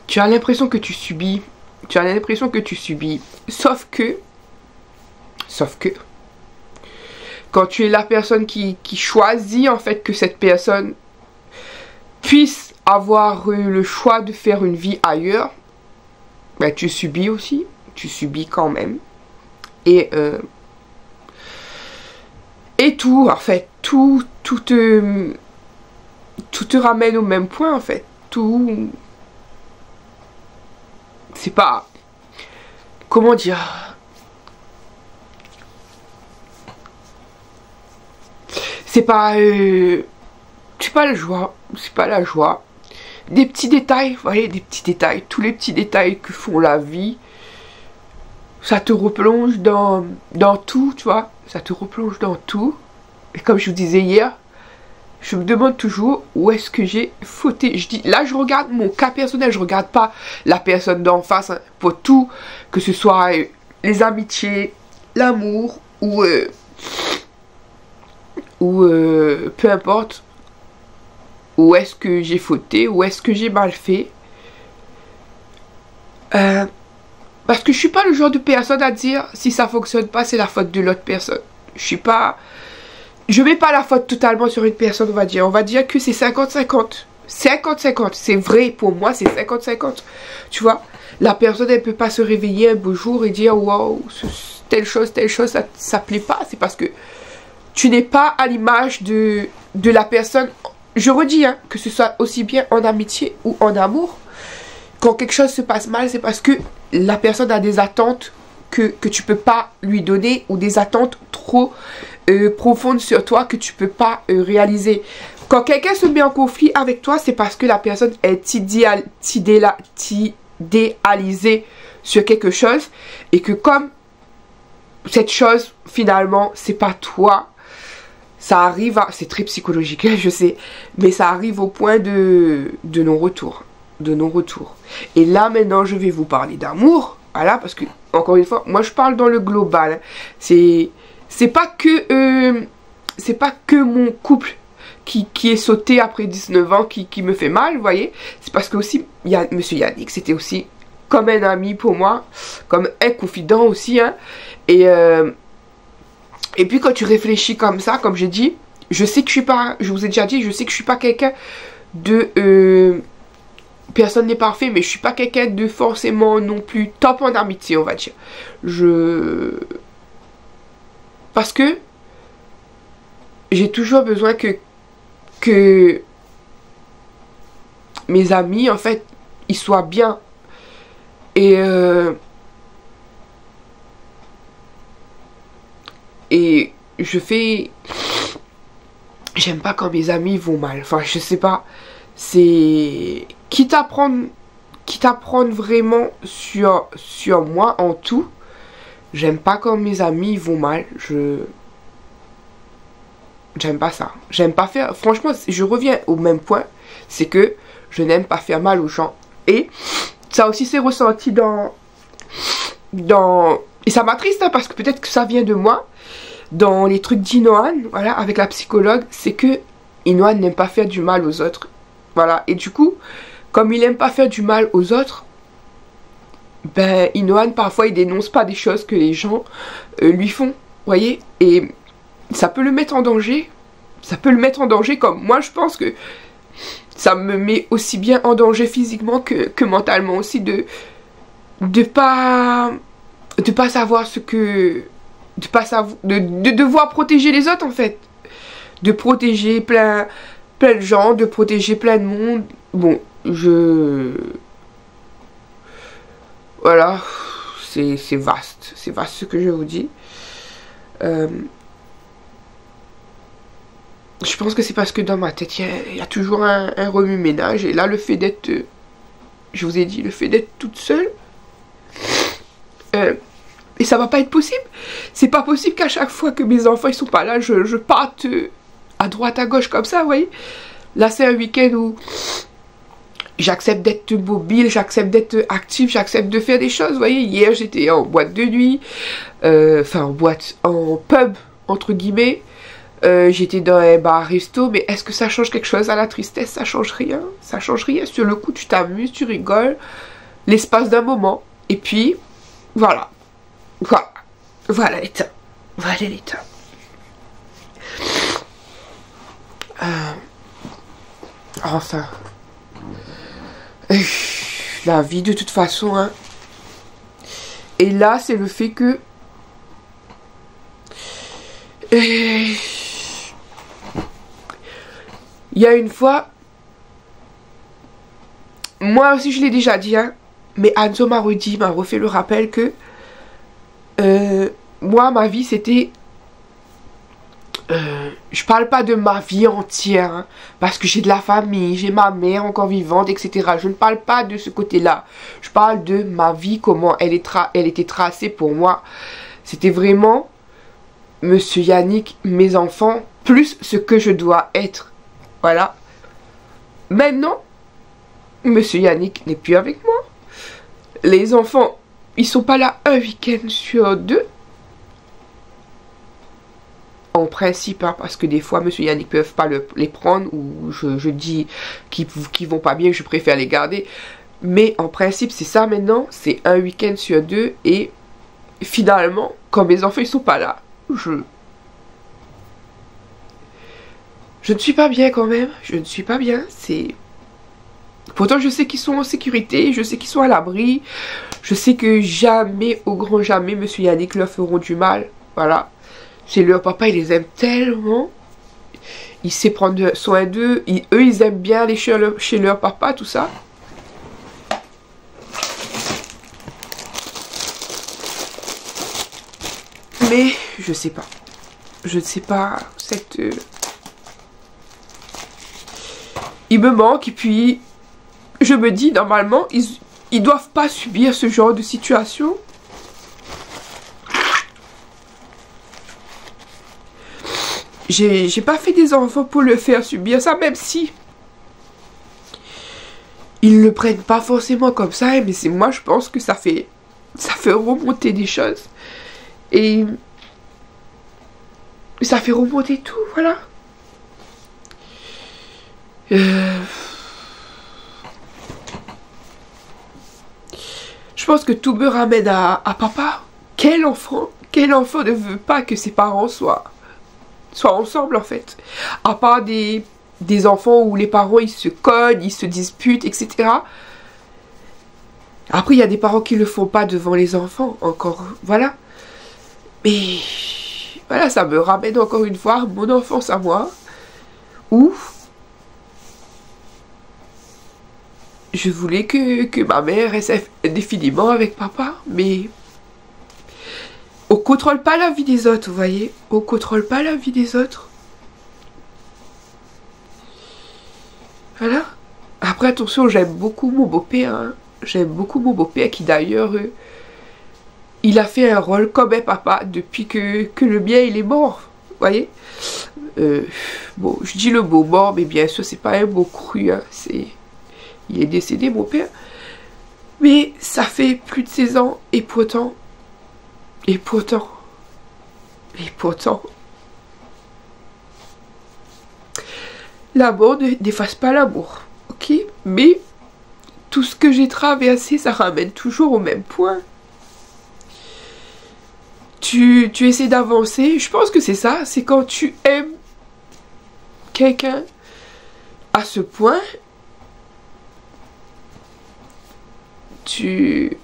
tu as l'impression que tu subis. Sauf que quand tu es la personne qui choisit en fait que cette personne puisse avoir le choix de faire une vie ailleurs, ben, tu subis aussi, tu subis quand même. Et tout, en fait, tout te ramène au même point en fait. Tout, c'est pas, comment dire, c'est pas la joie, des petits détails, vous voyez, des petits détails, tous les petits détails que font la vie, ça te replonge dans tout, tu vois, ça te replonge dans tout. Et comme je vous disais hier, je me demande toujours où est-ce que j'ai fauté. Je dis, là je regarde mon cas personnel, je regarde pas la personne d'en face, hein, pour tout, que ce soit les amitiés, l'amour ou peu importe, où est-ce que j'ai fauté, où est-ce que j'ai mal fait. Parce que je suis pas le genre de personne à dire si ça fonctionne pas c'est la faute de l'autre personne. Je mets pas la faute totalement sur une personne, on va dire que c'est 50-50. 50-50, c'est vrai pour moi, c'est 50-50. Tu vois, la personne elle peut pas se réveiller un beau jour et dire waouh, telle chose, ça plaît pas. C'est parce que tu n'es pas à l'image de la personne. Je redis, hein, que ce soit aussi bien en amitié ou en amour. Quand quelque chose se passe mal, c'est parce que la personne a des attentes que tu peux pas lui donner, ou des attentes trop profondes sur toi que tu peux pas réaliser. Quand quelqu'un se met en conflit avec toi, c'est parce que la personne est idéalisée sur quelque chose, et que comme cette chose finalement c'est pas toi, ça arrive à, c'est très psychologique, je sais, mais ça arrive au point de non-retour. Et là maintenant je vais vous parler d'amour, voilà, parce que encore une fois, moi je parle dans le global. C'est pas que mon couple qui est sauté après 19 ans qui me fait mal, vous voyez. C'est parce que aussi monsieur Yannick, c'était aussi comme un ami pour moi, comme un confident aussi, hein. Et puis quand tu réfléchis comme ça, comme j'ai dit, je sais que je suis pas, je vous ai déjà dit, je sais que je suis pas quelqu'un de personne n'est parfait, mais je suis pas quelqu'un de forcément non plus top en amitié, on va dire. Parce que j'ai toujours besoin que mes amis, en fait, ils soient bien. Et j'aime pas quand mes amis vont mal. Enfin, je sais pas. C'est quitte à prendre vraiment sur moi en tout. J'aime pas quand mes amis vont mal. J'aime pas ça. J'aime pas faire. Franchement, je reviens au même point. C'est que je n'aime pas faire mal aux gens. Et ça aussi c'est ressenti dans Et ça m'attriste, hein, parce que peut-être que ça vient de moi. Dans les trucs d'Inoan, voilà, avec la psychologue, c'est que Inoan n'aime pas faire du mal aux autres. Voilà, et du coup, comme il n'aime pas faire du mal aux autres, ben, Inoan, parfois, il dénonce pas des choses que les gens lui font, vous voyez. Et ça peut le mettre en danger. Ça peut le mettre en danger, comme moi, je pense que ça me met aussi bien en danger physiquement que mentalement aussi, de pas savoir ce que... de devoir protéger les autres, en fait. De protéger plein de gens, de protéger plein de monde. Bon, voilà, c'est vaste ce que je vous dis. Je pense que c'est parce que dans ma tête, il y a toujours un remue-ménage. Et là, le fait d'être, je vous ai dit, le fait d'être toute seule, et ça va pas être possible. C'est pas possible qu'à chaque fois que mes enfants ils sont pas là, je parte à droite, à gauche comme ça, vous voyez. Là, c'est un week-end où j'accepte d'être mobile, j'accepte d'être active, j'accepte de faire des choses, vous voyez. Hier, j'étais en boîte de nuit, en pub, entre guillemets. J'étais dans un bar-resto, mais est-ce que ça change quelque chose à la tristesse? Ça change rien, ça change rien. Sur le coup, tu t'amuses, tu rigoles, l'espace d'un moment, et puis, voilà. Voilà l'état. Voilà l'état. Enfin. La vie, de toute façon, hein. Et là, c'est le fait que... il y a une fois... Moi aussi, je l'ai déjà dit, hein. Mais Anzo m'a refait le rappel que... moi, ma vie, c'était... je parle pas de ma vie entière, hein, parce que j'ai de la famille, j'ai ma mère encore vivante, etc. Je ne parle pas de ce côté-là. Je parle de ma vie, comment elle était tracée pour moi. C'était vraiment Monsieur Yannick, mes enfants, plus ce que je dois être. Voilà. Maintenant, Monsieur Yannick n'est plus avec moi. Les enfants, ils sont pas là un week-end sur 2. En principe, hein, parce que des fois, Monsieur Yannick ne peuvent pas les prendre, ou je dis qu'ils vont pas bien, que je préfère les garder. Mais en principe, c'est ça maintenant, c'est un week-end sur 2, et finalement, quand mes enfants ils sont pas là, je ne suis pas bien quand même, je ne suis pas bien, c'est... Pourtant, je sais qu'ils sont en sécurité, je sais qu'ils sont à l'abri, je sais que jamais, au grand jamais, Monsieur Yannick leur feront du mal, voilà. C'est leur papa, il les aime tellement, il sait prendre soin d'eux, eux, ils aiment bien aller chez leur papa, tout ça. Mais, je sais pas, cette... Il me manque, et puis... Je me dis, normalement, ils doivent pas subir ce genre de situation. J'ai pas fait des enfants pour le faire subir ça, même si... Ils le prennent pas forcément comme ça, mais c'est moi, je pense que ça fait remonter des choses. Et... ça fait remonter tout, voilà. Je pense que tout me ramène à papa. Quel enfant ne veut pas que ses parents soient ensemble, en fait? À part des enfants où les parents ils se cognent, ils se disputent, etc. Après, il y a des parents qui le font pas devant les enfants, encore, voilà. Mais voilà, ça me ramène encore une fois à mon enfance à moi, où je voulais que ma mère reste indéfiniment avec papa, mais on contrôle pas la vie des autres, vous voyez. On contrôle pas la vie des autres. Voilà. Après, attention, j'aime beaucoup mon beau-père. Hein. J'aime beaucoup mon beau-père qui d'ailleurs, il a fait un rôle comme un papa depuis que le mien il est mort, vous voyez. Bon, je dis le mot mort, mais bien sûr, c'est pas un mot cru, hein. Il est décédé, mon père. Mais ça fait plus de 16 ans, et pourtant, Et pourtant, la mort n'efface pas l'amour, ok? Mais tout ce que j'ai traversé, ça ramène toujours au même point. Tu essaies d'avancer, je pense que c'est ça, c'est quand tu aimes quelqu'un à ce point, tu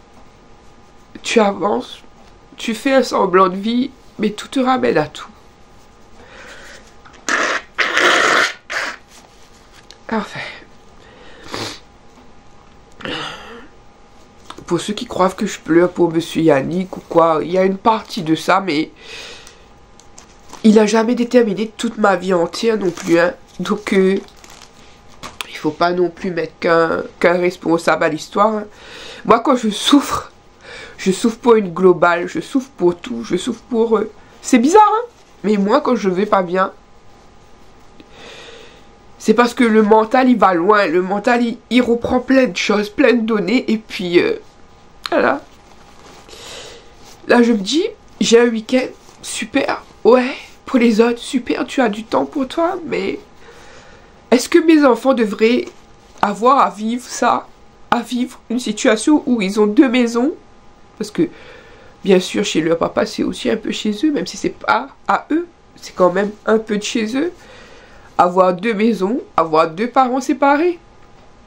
avances, tu fais un semblant de vie, mais tout te ramène à tout. Enfin. Pour ceux qui croient que je pleure pour Monsieur Yannick ou quoi, il y a une partie de ça, mais il n'a jamais déterminé toute ma vie entière non plus, hein. Donc, il faut pas non plus mettre qu'un responsable à l'histoire, hein. Moi, quand je souffre pour une globale, je souffre pour tout, je souffre pour... C'est bizarre, hein, mais moi, quand je vais pas bien, c'est parce que le mental, il va loin. Le mental, il reprend plein de choses, plein de données, et puis... voilà. Là, je me dis, j'ai un week-end, super, ouais, pour les autres, super, tu as du temps pour toi, mais est-ce que mes enfants devraient avoir à vivre ça, à vivre une situation où ils ont 2 maisons? Parce que, bien sûr, chez leur papa, c'est aussi un peu chez eux, même si c'est pas à eux, c'est quand même un peu de chez eux. Avoir 2 maisons, avoir 2 parents séparés.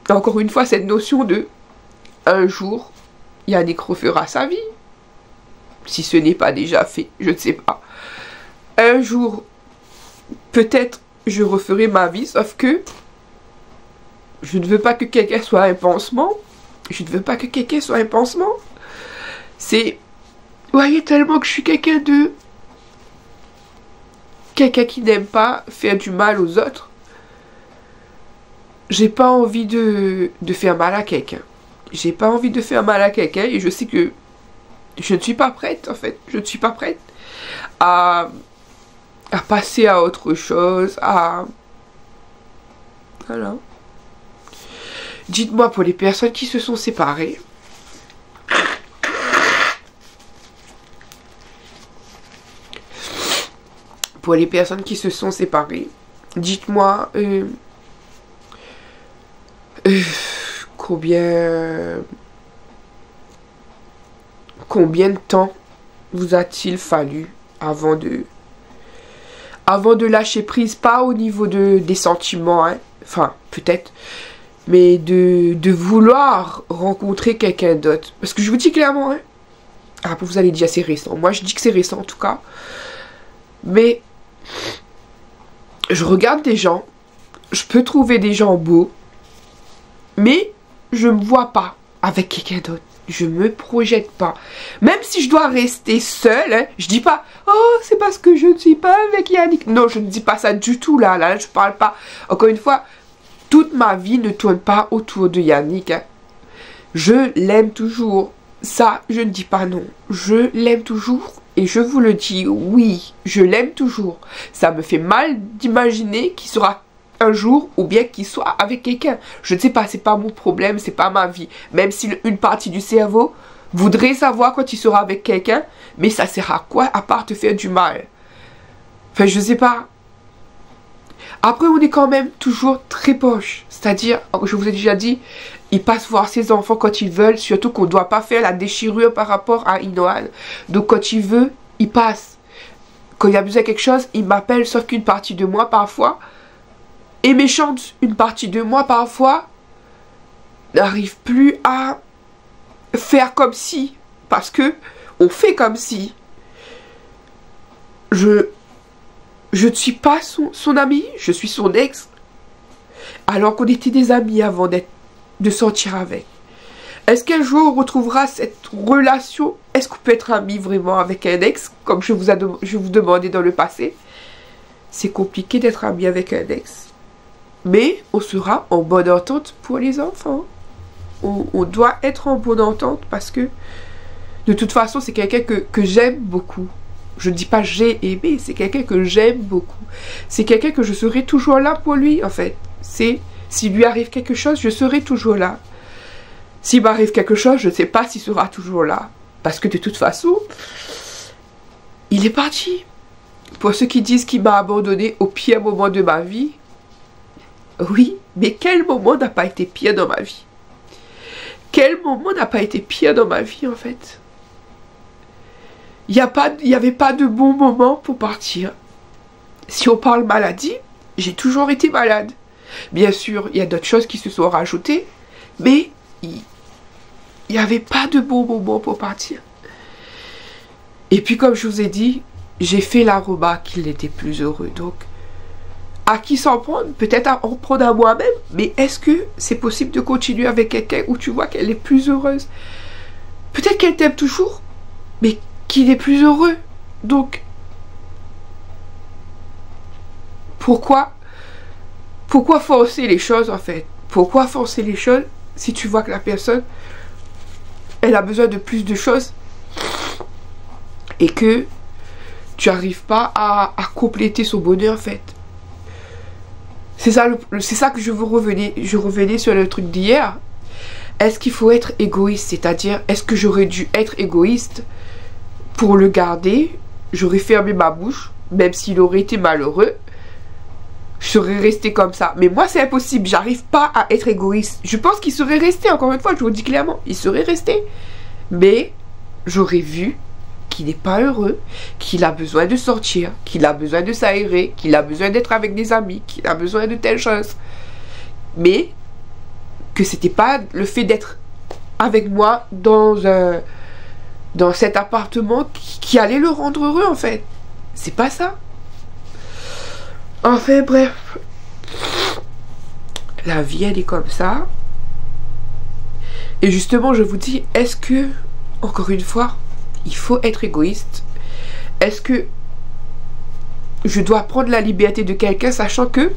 Encore une fois, cette notion de un jour, Yannick refera sa vie. Si ce n'est pas déjà fait, je ne sais pas. Un jour, peut-être, je referai ma vie, sauf que je ne veux pas que quelqu'un soit un pansement. Je ne veux pas que quelqu'un soit un pansement. C'est... Vous voyez tellement que je suis quelqu'un de... Quelqu'un qui n'aime pas faire du mal aux autres. J'ai pas envie de faire mal à quelqu'un. J'ai pas envie de faire mal à quelqu'un et je sais que je ne suis pas prête, en fait. Je ne suis pas prête à passer à autre chose, à... Voilà. Dites-moi, pour les personnes qui se sont séparées, dites-moi combien de temps vous a-t-il fallu avant de lâcher prise, pas au niveau des sentiments, hein, enfin peut-être, mais de vouloir rencontrer quelqu'un d'autre. Parce que je vous dis clairement, hein, vous allez dire c'est récent, moi je dis que c'est récent en tout cas, mais je regarde des gens, je peux trouver des gens beaux, mais je me vois pas avec quelqu'un d'autre. Je me projette pas. Même si je dois rester seule, hein, je dis pas « Oh, c'est parce que je ne suis pas avec Yannick ». Non, je ne dis pas ça du tout là. Là, je parle pas. Encore une fois, toute ma vie ne tourne pas autour de Yannick, hein. Je l'aime toujours. Ça, je ne dis pas non. Je l'aime toujours. Et je vous le dis, oui, je l'aime toujours. Ça me fait mal d'imaginer qu'il sera un jour ou bien qu'il soit avec quelqu'un. Je ne sais pas, c'est pas mon problème, c'est pas ma vie. Même si une partie du cerveau voudrait savoir quand il sera avec quelqu'un, mais ça sert à quoi à part te faire du mal? Enfin, je sais pas. Après, on est quand même toujours très proche. C'est-à-dire, je vous ai déjà dit, il passe voir ses enfants quand ils veulent, surtout qu'on ne doit pas faire la déchirure par rapport à Inoan. Donc quand il veut, il passe. Quand il a besoin de quelque chose, il m'appelle, sauf qu'une partie de moi parfois est méchante. Une partie de moi parfois n'arrive plus à faire comme si. Parce que on fait comme si. Je ne suis pas son ami, je suis son ex. Alors qu'on était des amis avant de sortir avec. Est-ce qu'un jour on retrouvera cette relation? Est-ce qu'on peut être ami vraiment avec un ex, comme je vous demandais dans le passé? C'est compliqué d'être ami avec un ex. Mais on sera en bonne entente pour les enfants. On doit être en bonne entente parce que de toute façon c'est quelqu'un que j'aime beaucoup. Je ne dis pas j'ai aimé, c'est quelqu'un que j'aime beaucoup. C'est quelqu'un que je serai toujours là pour lui en fait. S'il lui arrive quelque chose, je serai toujours là. S'il m'arrive quelque chose, je ne sais pas s'il sera toujours là. Parce que de toute façon, il est parti. Pour ceux qui disent qu'il m'a abandonné au pire moment de ma vie, oui, mais quel moment n'a pas été pire dans ma vie? Quel moment n'a pas été pire dans ma vie, en fait? Il n'y avait pas de bon moment pour partir. Si on parle maladie, j'ai toujours été malade. Bien sûr, il y a d'autres choses qui se sont rajoutées, mais il n'y avait pas de bon moment pour partir. Et puis, comme je vous ai dit, j'ai fait la remarque qu'il était plus heureux. Donc, à qui s'en prendre? Peut-être à en prendre à moi-même. Mais est-ce que c'est possible de continuer avec quelqu'un où tu vois qu'elle est plus heureuse? Peut-être qu'elle t'aime toujours, mais qu'il est plus heureux. Donc, pourquoi forcer les choses, en fait? Pourquoi forcer les choses si tu vois que la personne, elle a besoin de plus de choses et que tu n'arrives pas à compléter son bonheur, en fait? C'est ça que je veux revenir. Je revenais sur le truc d'hier. Est-ce qu'il faut être égoïste? C'est-à-dire, est-ce que j'aurais dû être égoïste pour le garder? J'aurais fermé ma bouche, même s'il aurait été malheureux. Je serais restée comme ça. Mais moi, c'est impossible. J'arrive pas à être égoïste. Je pense qu'il serait resté, encore une fois, je vous le dis clairement. Il serait resté. Mais j'aurais vu qu'il n'est pas heureux, qu'il a besoin de sortir, qu'il a besoin de s'aérer, qu'il a besoin d'être avec des amis, qu'il a besoin de telle chose. Mais que c'était pas le fait d'être avec moi dans cet appartement qui allait le rendre heureux, en fait. C'est pas ça. Enfin bref, la vie elle est comme ça. Et justement je vous dis, est-ce que, encore une fois, il faut être égoïste? Est-ce que je dois prendre la liberté de quelqu'un sachant que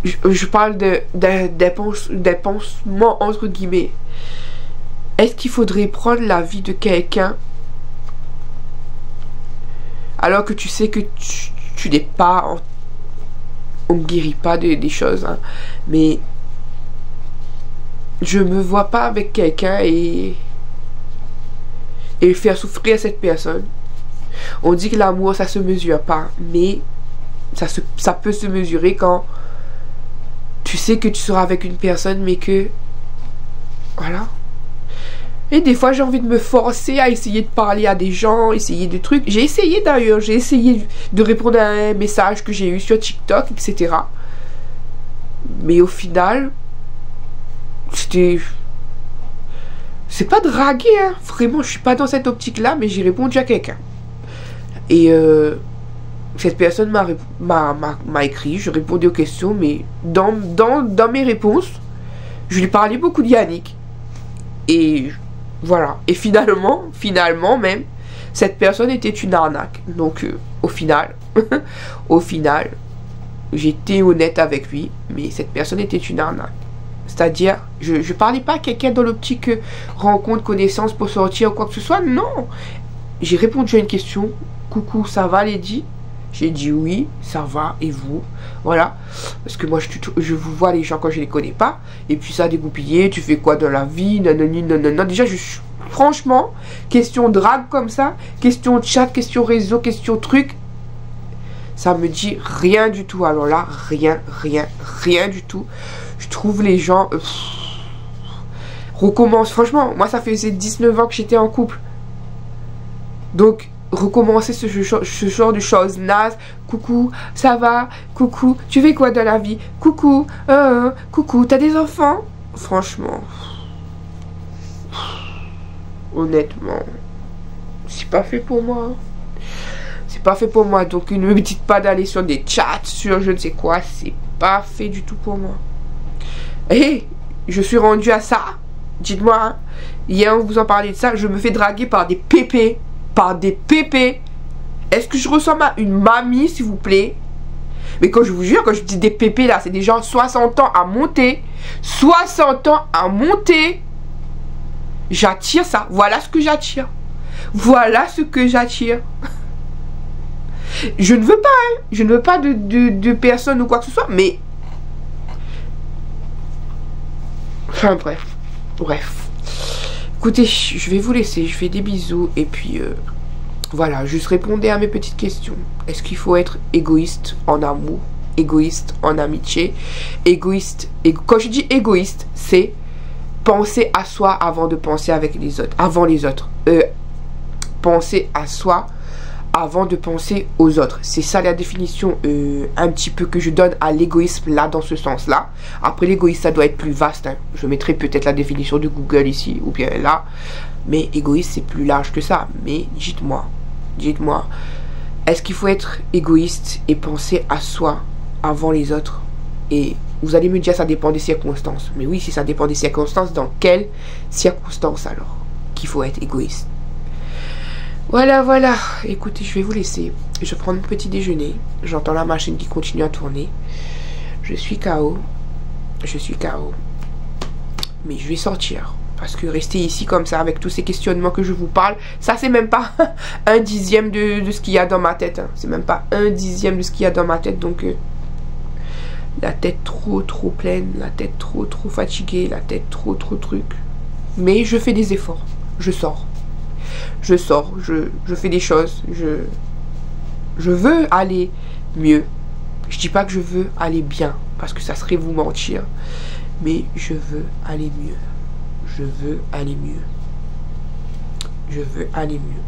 je parle d'un pansement entre guillemets? Est-ce qu'il faudrait prendre la vie de quelqu'un alors que tu sais que tu n'es pas... On ne guérit pas des choses, hein. Mais je me vois pas avec quelqu'un et faire souffrir cette personne. On dit que l'amour, ça se mesure pas. Mais ça peut se mesurer quand tu sais que tu seras avec une personne, mais que... Voilà. Et des fois, j'ai envie de me forcer à essayer de parler à des gens, essayer des trucs. J'ai essayé d'ailleurs, j'ai essayé de répondre à un message que j'ai eu sur TikTok, etc. Mais au final, c'est pas draguer, hein. Vraiment, je suis pas dans cette optique-là, mais j'ai répondu à quelqu'un. Et cette personne m'a écrit, je répondais aux questions, mais dans mes réponses, je lui parlais beaucoup de Yannick. Et... voilà. Et finalement même, cette personne était une arnaque. Donc, au final, j'étais honnête avec lui, mais cette personne était une arnaque. C'est-à-dire, je parlais pas à quelqu'un dans l'optique rencontre, connaissance pour sortir ou quoi que ce soit. Non. J'ai répondu à une question. Coucou, ça va, Lady? J'ai dit oui, ça va, et vous? Voilà. Parce que moi, je vous vois les gens quand je les connais pas. Et puis ça a dégoupillé, tu fais quoi dans la vie? Non. Déjà, franchement, question drague comme ça, question chat, question réseau, question truc, ça me dit rien du tout. Alors là, rien du tout. Je trouve les gens... recommence. Franchement, moi, ça faisait 19 ans que j'étais en couple. Donc... recommencer ce genre de choses nazes. Coucou, ça va? Coucou, tu fais quoi dans la vie? Coucou, coucou, t'as des enfants? Franchement, honnêtement, c'est pas fait pour moi. C'est pas fait pour moi. Donc ne me dites pas d'aller sur des chats, sur je ne sais quoi. C'est pas fait du tout pour moi. Et je suis rendue à ça. Dites-moi, hein. Hier on vous en parlait de ça. Je me fais draguer par des pépés. Par des pépés. Est-ce que je ressemble à une mamie, s'il vous plaît? Mais quand je vous jure, quand je dis des pépés là, c'est des gens 60 ans à monter. 60 ans à monter. J'attire ça. Voilà ce que j'attire. Voilà ce que j'attire. Je ne veux pas, hein. Je ne veux pas de personne ou quoi que ce soit, mais... Enfin bref. Écoutez, je vais vous laisser. Je fais des bisous. Et puis, voilà. Juste répondez à mes petites questions. Est-ce qu'il faut être égoïste en amour? Égoïste en amitié? Égoïste... Quand je dis égoïste, c'est penser à soi avant de penser avec les autres. Avant les autres. Penser à soi avant de penser aux autres. C'est ça la définition un petit peu que je donne à l'égoïsme là, dans ce sens-là. Après, l'égoïsme, ça doit être plus vaste. Hein. Je mettrai peut-être la définition de Google ici, ou bien là. Mais égoïste, c'est plus large que ça. Mais dites-moi, est-ce qu'il faut être égoïste et penser à soi avant les autres? Et vous allez me dire, ça dépend des circonstances. Mais oui, si ça dépend des circonstances, dans quelles circonstances alors qu'il faut être égoïste? Voilà. Écoutez, je vais vous laisser. Je prends mon petit déjeuner. J'entends la machine qui continue à tourner. Je suis KO. Mais je vais sortir. Parce que rester ici comme ça, avec tous ces questionnements que je vous parle, ça c'est même pas un dixième de ce qu'il y a dans ma tête. Hein. C'est même pas un dixième de ce qu'il y a dans ma tête. Donc, la tête trop pleine. La tête trop fatiguée. La tête trop truc. Mais je fais des efforts. Je sors, je fais des choses, je veux aller mieux. Je dis pas que je veux aller bien, parce que ça serait vous mentir, mais je veux aller mieux. Je veux aller mieux.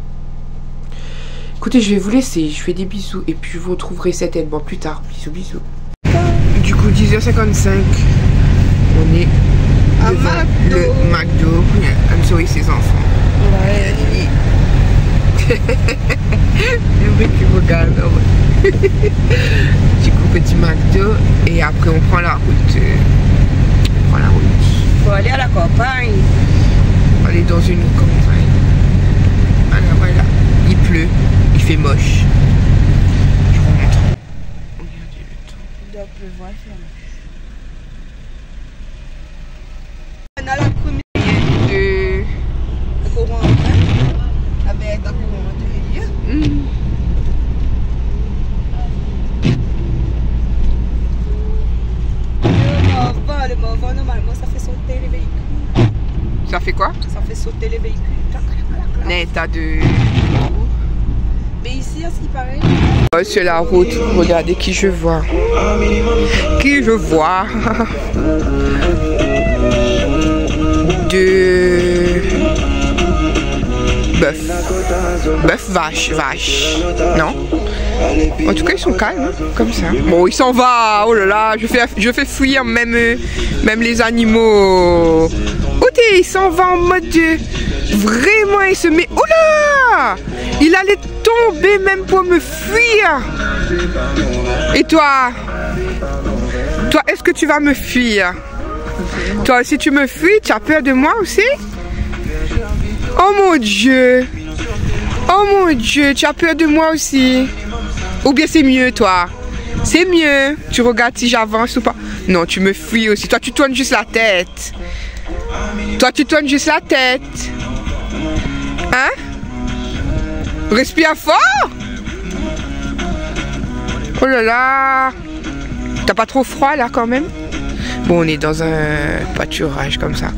Écoutez, je vais vous laisser, je fais des bisous, et puis je vous retrouverai certainement plus tard. Bisous. Du coup, 10h55, on est devant le McDo. I'm sorry, ses enfants. Ouais. J'aimerais qu'ils me regardent. Du coup, petit McDo. Et après, on prend la route. Faut aller à la campagne. On va aller dans une campagne. Voilà. Il pleut. Il fait moche. Je vous montre. Regardez le temps. Il doit pleuvoir, il fait moche. On a la première. Normalement, ça fait sauter les véhicules. Ça fait quoi? Ça fait sauter les véhicules. L'état de... Mais ici, à ce qui paraît... Sur la route, regardez qui je vois. De... Bœuf, vache. Non? En tout cas, ils sont calmes, hein, comme ça. Bon, il s'en va. Oh là là, je fais fuir même les animaux. Écoutez, il s'en va en mode de... Vraiment, il se met... Oh là! Il allait tomber même pour me fuir. Et toi? Toi, est-ce que tu vas me fuir? Toi, si tu me fuis, tu as peur de moi aussi? Oh mon Dieu! Tu as peur de moi aussi? Ou bien c'est mieux, toi? C'est mieux. Tu regardes si j'avance ou pas. Non, tu me fuis aussi. Toi, tu tournes juste la tête. Hein? Respire fort. Oh là là. T'as pas trop froid là quand même? Bon, on est dans un pâturage comme ça.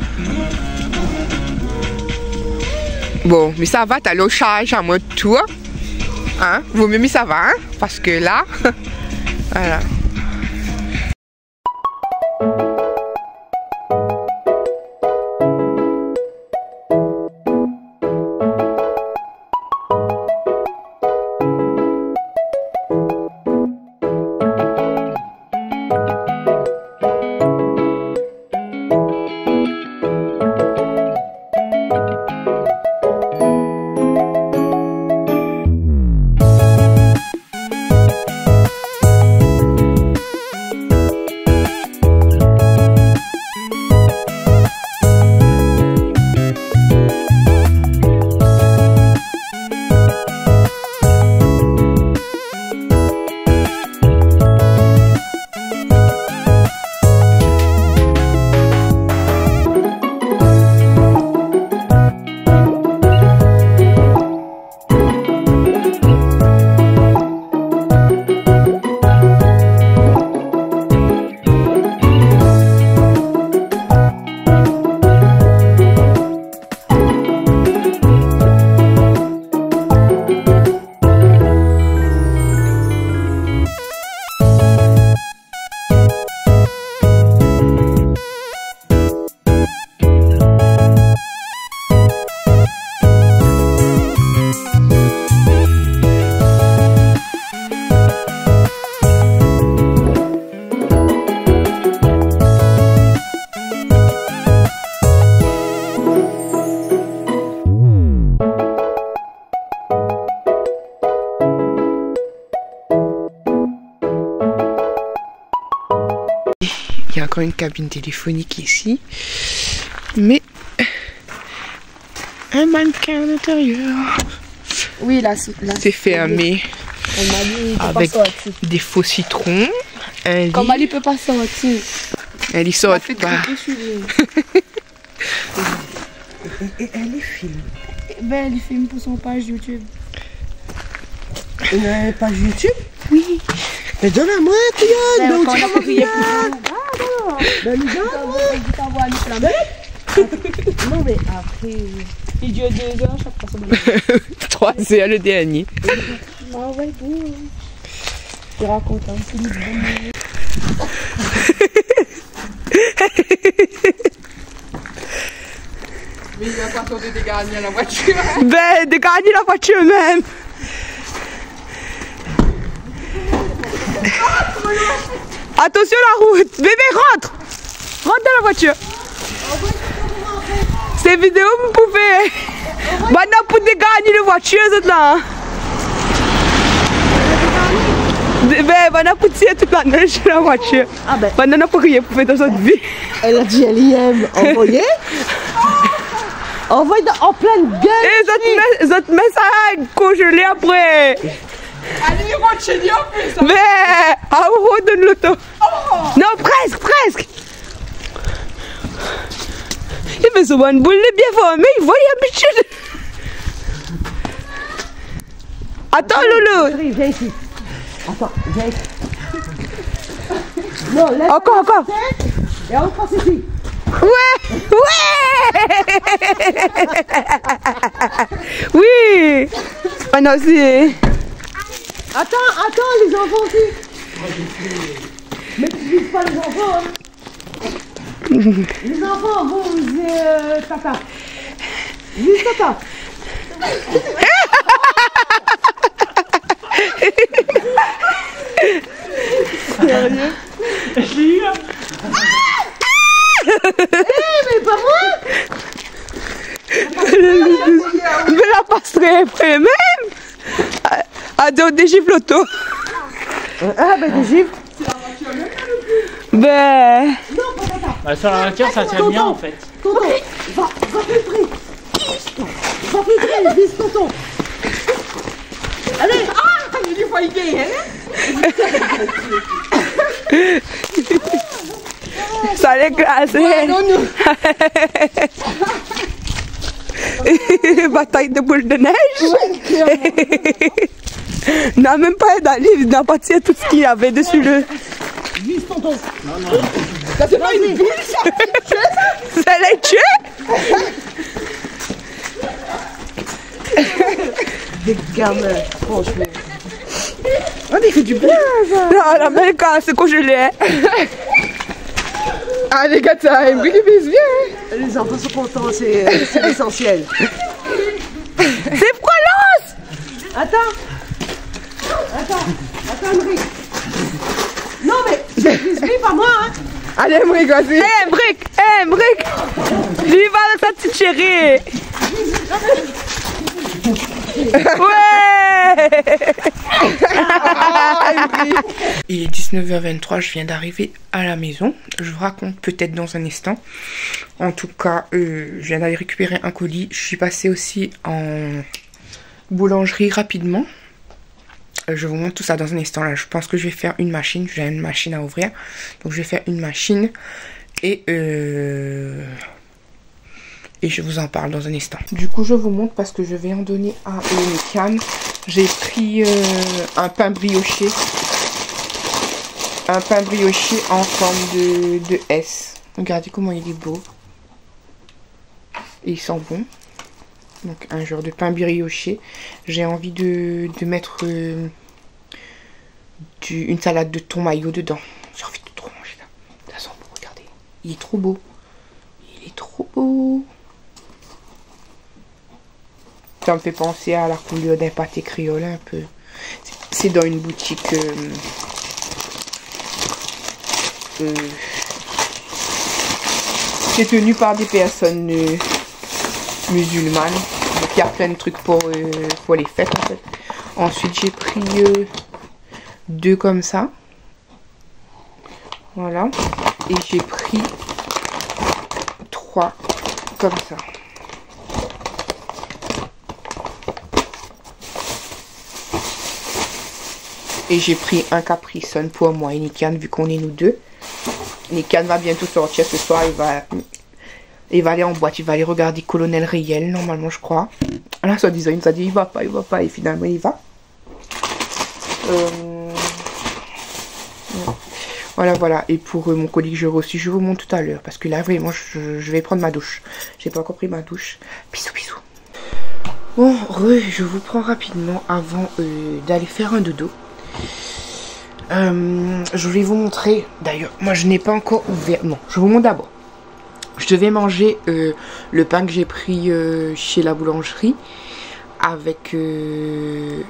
Bon, mais ça va, t'as l'eau charge à mon tour. Hein? Vaut mieux, mais ça va, hein? Parce que là, voilà. encore une cabine téléphonique ici. Mais un mannequin à l'intérieur. Oui, là, C'est fermé Comme Ali, il peut avec pas sortir. des faux citrons. Un lit. Comme Ali peut pas sortir. Elle y sort Ça fait pas. triper sur lui. Et elle est filme. Ben, il filme pour son page YouTube. Il n'a pas page YouTube? Oui. Mais donne-la-moi, Théon! Ben, Donc, quand on a prié pour ben, nous donne-moi! Non, mais après. il dure 2 heures chaque fois. 3 heures le dernier. Ah ouais, bon. Je raconte un film. Mais il a pas tenté de gagner la voiture. Ben, de gagner la voiture même. Attention la route. Bébé, rentre. Rentre dans la voiture. C'est vidéo, vous pouvez. Maintenant, pour gagner la voiture, c'est là. Ben, maintenant, pour tirer toute la neige sur la voiture. Ah ben. Maintenant, on peut rien pour faire dans notre vie. Elle a dit elle y aime. Envoyez. Envoyez en pleine gueule. Et ça te met ça congelé après. Allez, continue en plus. Mais, à où donne l'auto? Non, presque. Il fait souvent une boule de bien formée, il voit l'habitude. Attends, Loulou. Chérie, viens ici. Attends, viens ici. Non, laisse. Encore. Et on passe ici. Ouais. Oui. Ah non, c'est... Attends, les enfants aussi. Mais tu vises pas les enfants, hein. Les enfants vont viser Tata. Vise Tata. Sérieux? Je l'ai eu là. Mais pas moi. Mais la passerait après même. À des gifles auto. Ah ben des gifles. Ben... Bah, sur la voiture, ça tient bien en fait. Tonton, va filtrer. Va filtrer, vise tonton. Allez. Ça l'écrase. Bataille de boules de neige. Non, même pas d'aller, il n'a pas tiré tout ce qu'il y avait dessus le... Vise tonton. Ça c'est pas une boule ça. Ça l'a tué. Des gamins, franchement. On dit que du bien ça. Non, la même cas, c'est congelé. Ah les gars, ça a un bruit qui vise bien. Les enfants sont contents, c'est l'essentiel. C'est quoi l'os? Attends, Henri. Non mais, vise lui, pas moi, hein. Allez, Emric, vas-y. Emric. Lui va avec sa petite chérie. Ouais. Il est 19h23, je viens d'arriver à la maison. Je vous raconte peut-être dans un instant. En tout cas, je viens d'aller récupérer un colis. Je suis passée aussi en boulangerie rapidement. Je vous montre tout ça dans un instant. Là, je pense que je vais faire une machine. J'ai une machine à ouvrir. Donc, je vais faire une machine. Et je vous en parle dans un instant. Du coup, je vous montre parce que je vais en donner à Cannes. J'ai pris un pain brioché. Un pain brioché en forme de S. Regardez comment il est beau. Et il sent bon. Donc un genre de pain brioché. J'ai envie de mettre une salade de thon mayo dedans. J'ai envie de trop manger là. Ça sent beau, regardez. Il est trop beau. Il est trop beau. Ça me fait penser à la couleur d'un pâté créole un peu. C'est dans une boutique c'est tenu par des personnes musulmanes. Donc il y a plein de trucs pour les fêtes en fait. Ensuite j'ai pris 2 comme ça. Voilà. et j'ai pris 3 comme ça. Et j'ai pris un Capri Sun pour moi et Nikan, vu qu'on est nous deux. Nikan va bientôt sortir ce soir, il va aller en boîte, il va aller regarder Colonel Riel, normalement je crois. Là, soi-disant, il nous a dit il va pas, et finalement il va. Voilà, et pour mon colis que j'ai reçu, je vous montre tout à l'heure, parce que là, vraiment, je vais prendre ma douche. J'ai pas encore pris ma douche. Bisous, bisous. Bon, je vous prends rapidement avant d'aller faire un dodo. Je vais vous montrer, d'ailleurs, moi je n'ai pas encore ouvert, non, je vous montre d'abord. Je devais manger le pain que j'ai pris chez la boulangerie avec une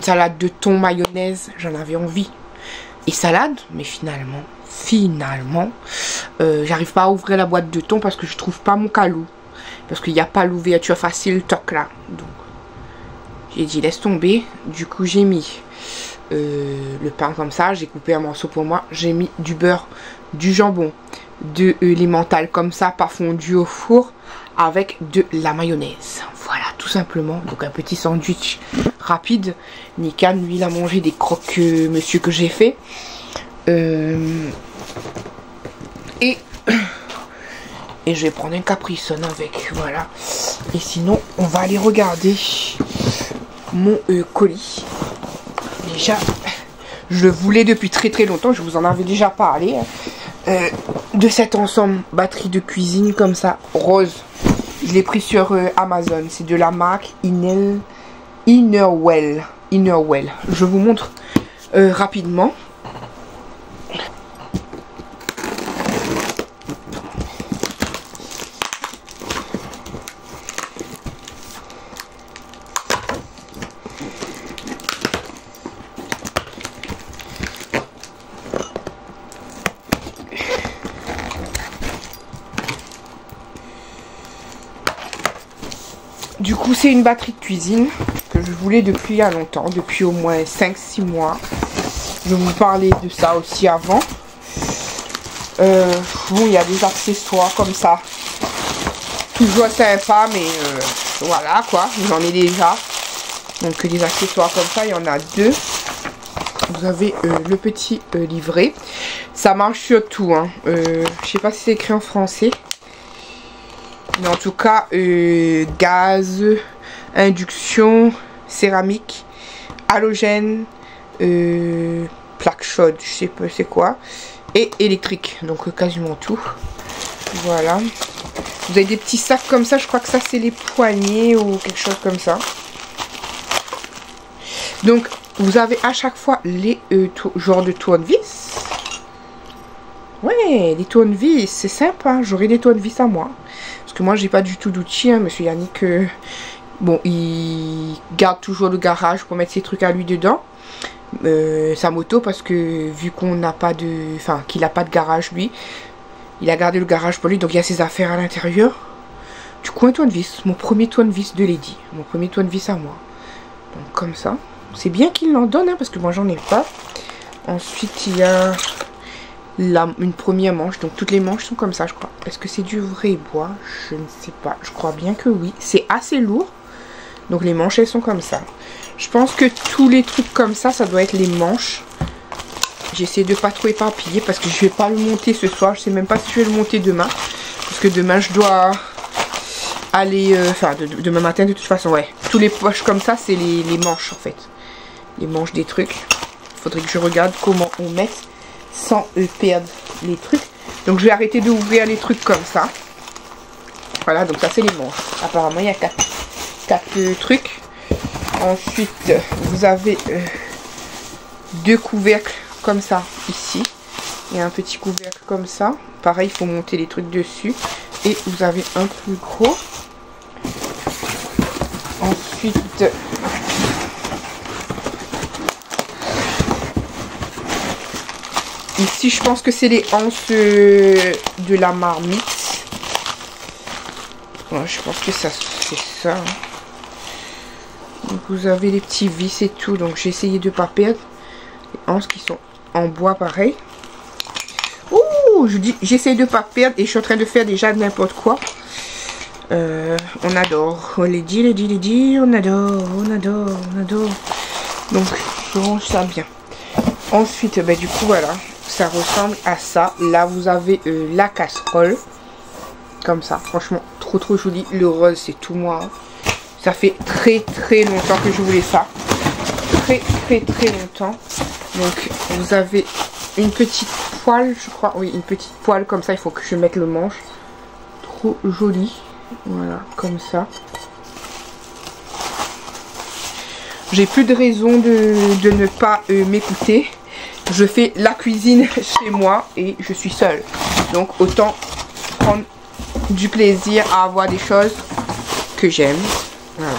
salade de thon mayonnaise, j'en avais envie. Et salade, mais finalement, j'arrive pas à ouvrir la boîte de thon parce que je trouve pas mon calou. Parce qu'il n'y a pas l'ouverture facile, toc là. Donc, j'ai dit laisse tomber. Du coup, j'ai mis le pain comme ça, j'ai coupé un morceau pour moi. J'ai mis du beurre, du jambon, de l'emmental comme ça, pas fondu au four, avec de la mayonnaise. Voilà, tout simplement. Donc un petit sandwich rapide. Nikan, lui, il a mangé des croque monsieur que j'ai fait. Et je vais prendre un Capri Sun avec, voilà. Et sinon, on va aller regarder mon colis. Déjà, je le voulais depuis très longtemps, je vous en avais déjà parlé. De cet ensemble batterie de cuisine comme ça, rose. Je l'ai pris sur Amazon, c'est de la marque Innerwell. Je vous montre rapidement. Du coup, c'est une batterie de cuisine que je voulais depuis il y a longtemps, depuis au moins 5-6 mois. Je vous parlais de ça aussi avant. Bon, il y a des accessoires comme ça. Toujours sympa, mais voilà quoi, j'en ai déjà. Donc des accessoires comme ça, il y en a 2. Vous avez le petit livret. Ça marche sur tout, hein. Je sais pas si c'est écrit en français. Mais en tout cas, gaz, induction, céramique, halogène, plaque chaude, je sais pas c'est quoi, et électrique, donc quasiment tout. Voilà. Vous avez des petits sacs comme ça, je crois que ça c'est les poignées ou quelque chose comme ça. Donc, vous avez à chaque fois les genres de tournevis. Ouais, les tournevis, c'est sympa, j'aurai des tournevis à moi. Que moi j'ai pas du tout d'outils, hein, monsieur Yannick, bon, il garde toujours le garage pour mettre ses trucs à lui dedans, sa moto, parce que vu qu'on n'a pas de, enfin qu'il a pas de garage lui, il a gardé le garage pour lui, donc il y a ses affaires à l'intérieur. Du coup, un tournevis, mon premier tournevis de Lady, mon premier tournevis à moi, donc comme ça, c'est bien qu'il l'en donne, hein, parce que moi j'en ai pas. Ensuite il y a une première manche, donc toutes les manches sont comme ça, je crois. Est-ce que c'est du vrai bois? Je ne sais pas, je crois bien que oui. C'est assez lourd, donc les manches elles sont comme ça. Je pense que tous les trucs comme ça, ça doit être les manches. J'essaie de pas trop éparpiller parce que je vais pas le monter ce soir. Je sais même pas si je vais le monter demain, parce que demain je dois aller, enfin demain matin de toute façon, ouais. Tous les poches comme ça, c'est les manches en fait, les manches des trucs. Il faudrait que je regarde comment on met sans perdre les trucs. Donc je vais arrêter d'ouvrir les trucs comme ça. Voilà, donc ça c'est les manches. Apparemment il y a 4 trucs. Ensuite vous avez 2 couvercles comme ça ici. Et un petit couvercle comme ça. Pareil, il faut monter les trucs dessus. Et vous avez un plus gros. Ensuite ici, je pense que c'est les anses de la marmite. Ouais, je pense que ça c'est ça. Hein. Donc vous avez les petits vis et tout. Donc j'ai essayé de ne pas perdre. Les anses qui sont en bois pareil. Ouh, trop, je dis, j'essaie de pas perdre et je suis en train de faire déjà n'importe quoi. On adore, on les dit, on adore. Donc je range ça bien. Ensuite, ben, du coup voilà, ça ressemble à ça. Là vous avez la casserole, comme ça, franchement trop joli. Le rose c'est tout moi, hein. Ça fait très longtemps que je voulais ça, très longtemps. Donc vous avez une petite poêle, je crois, oui, une petite poêle comme ça. Il faut que je mette le manche, trop joli. Voilà, comme ça. J'ai plus de raison de ne pas m'écouter. Je fais la cuisine chez moi et je suis seule. Donc autant prendre du plaisir à avoir des choses que j'aime. Voilà.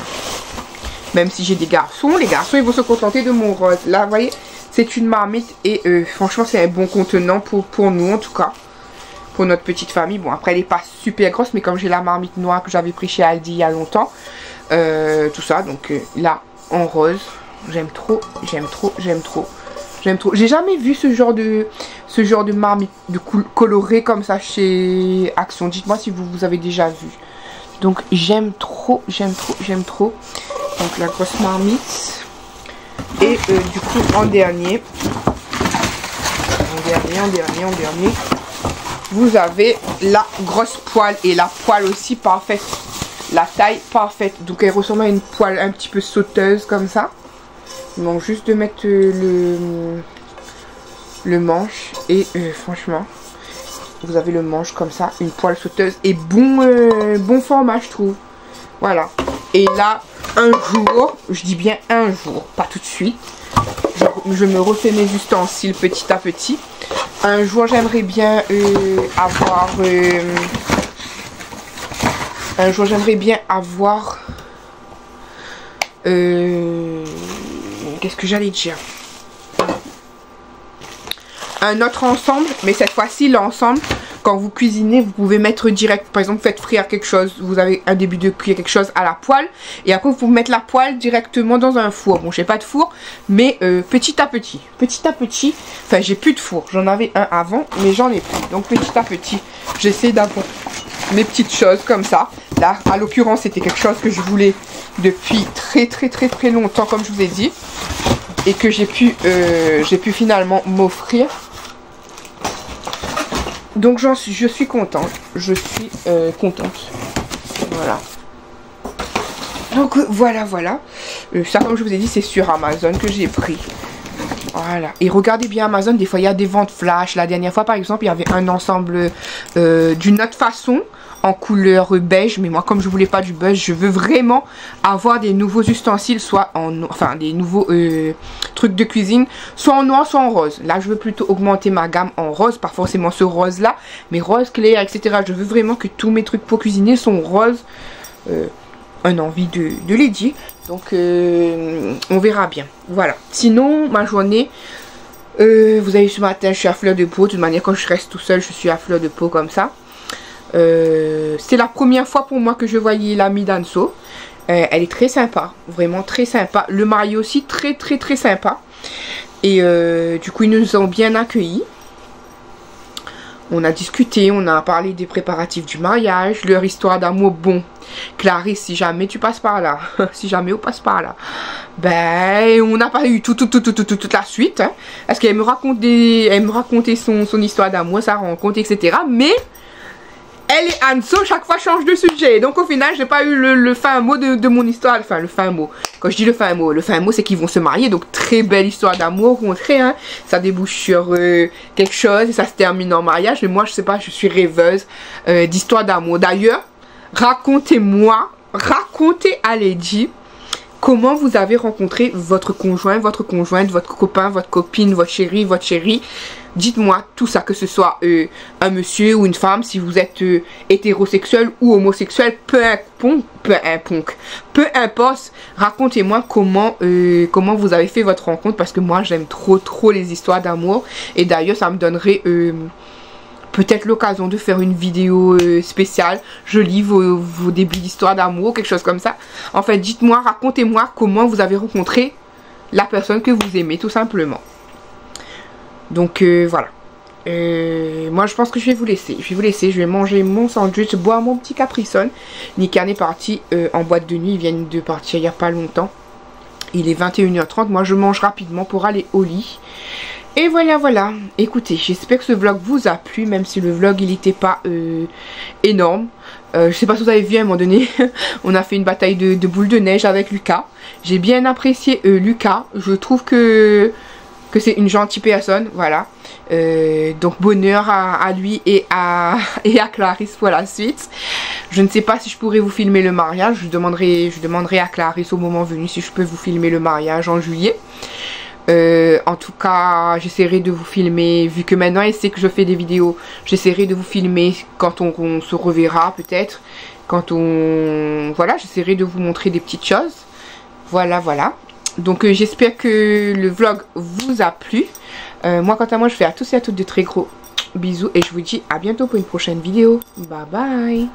Même si j'ai des garçons, les garçons ils vont se contenter de mon rose. Là, vous voyez, c'est une marmite et franchement c'est un bon contenant pour nous en tout cas. Pour notre petite famille. Bon, après elle n'est pas super grosse, mais comme j'ai la marmite noire que j'avais pris chez Aldi il y a longtemps, tout ça, donc là en rose, j'aime trop. J'ai jamais vu ce genre de marmite de colorée comme ça chez Action. Dites-moi si vous avez déjà vu. Donc j'aime trop. Donc la grosse marmite. Et du coup en dernier, vous avez la grosse poêle et la poêle aussi parfaite, la taille parfaite. Donc elle ressemble à une poêle un petit peu sauteuse comme ça. Donc juste de mettre le manche et franchement vous avez le manche comme ça, une poêle sauteuse et bon format je trouve. Voilà. Et là un jour, je dis bien un jour, pas tout de suite, je me refais mes ustensiles petit à petit. Un jour j'aimerais bien avoir qu'est-ce que j'allais dire, un autre ensemble, mais cette fois-ci l'ensemble, quand vous cuisinez vous pouvez mettre direct, par exemple faites frire quelque chose, vous avez un début de cuire quelque chose à la poêle et après vous pouvez mettre la poêle directement dans un four. Bon, j'ai pas de four, mais petit à petit, enfin j'ai plus de four, j'en avais un avant mais j'en ai plus, donc petit à petit j'essaie d'avoir mes petites choses comme ça. Là à l'occurrence c'était quelque chose que je voulais depuis très longtemps comme je vous ai dit et que j'ai pu finalement m'offrir. Donc je suis contente, voilà. Donc voilà. Ça comme je vous ai dit c'est sur Amazon que j'ai pris. Voilà. Et regardez bien Amazon, des fois il y a des ventes flash. La dernière fois par exemple il y avait un ensemble d'une autre façon en couleur beige, mais moi comme je voulais pas du beige, je veux vraiment avoir des nouveaux ustensiles, soit enfin des nouveaux trucs de cuisine, soit en noir soit en rose. Là je veux plutôt augmenter ma gamme en rose, pas forcément ce rose là, mais rose clair, etc. Je veux vraiment que tous mes trucs pour cuisiner sont roses. Un envie de les dire, donc on verra bien. Voilà, sinon ma journée, vous avez vu ce matin je suis à fleur de peau. De toute manière quand je reste tout seul je suis à fleur de peau comme ça. C'est la première fois pour moi que je voyais l'amie d'Anso. Elle est très sympa, vraiment très sympa. Le mari aussi très sympa. Et du coup ils nous ont bien accueillis. On a discuté, on a parlé des préparatifs du mariage, leur histoire d'amour. Bon, Clarisse, si jamais tu passes par là, si jamais on passe par là, ben on n'a pas eu toute la suite, hein, parce qu'elle me racontait son histoire d'amour, sa rencontre, etc. Mais elle et Anso chaque fois change de sujet. Donc au final j'ai pas eu le fin mot de mon histoire. Enfin le fin mot. Quand je dis le fin mot c'est qu'ils vont se marier. Donc très belle histoire d'amour. Hein. Ça débouche sur quelque chose et ça se termine en mariage. Mais moi je sais pas, je suis rêveuse d'histoire d'amour. D'ailleurs racontez à Lady comment vous avez rencontré votre conjoint, votre copain, votre copine, votre chéri. Dites-moi tout ça, que ce soit un monsieur ou une femme, si vous êtes hétérosexuel ou homosexuel, peu importe, racontez-moi comment vous avez fait votre rencontre, parce que moi j'aime trop les histoires d'amour. Et d'ailleurs ça me donnerait peut-être l'occasion de faire une vidéo spéciale. Je lis vos débuts d'histoire d'amour, quelque chose comme ça. En fait, dites-moi, racontez-moi comment vous avez rencontré la personne que vous aimez, tout simplement. Donc voilà. Moi je pense que je vais vous laisser. Je vais manger mon sandwich, boire mon petit Capri-Sun. Nikan est parti en boîte de nuit. Ils viennent de partir il n'y a pas longtemps. Il est 21h30. Moi je mange rapidement pour aller au lit. Et voilà, voilà. Écoutez, j'espère que ce vlog vous a plu, même si le vlog il n'était pas énorme. Je sais pas si vous avez vu à un moment donné, on a fait une bataille de boules de neige avec Lucas. J'ai bien apprécié Lucas. Je trouve que c'est une gentille personne, voilà. Donc bonheur à lui et à Clarisse pour la suite. Je ne sais pas si je pourrais vous filmer le mariage. Je demanderai à Clarisse au moment venu si je peux vous filmer le mariage en juillet. En tout cas, j'essaierai de vous filmer, vu que maintenant elle sait que je fais des vidéos, j'essaierai de vous filmer quand on se reverra peut-être, voilà, j'essaierai de vous montrer des petites choses, voilà, voilà. Donc j'espère que le vlog vous a plu. Moi, quant à moi, je fais à tous et à toutes de très gros bisous et je vous dis à bientôt pour une prochaine vidéo. Bye bye.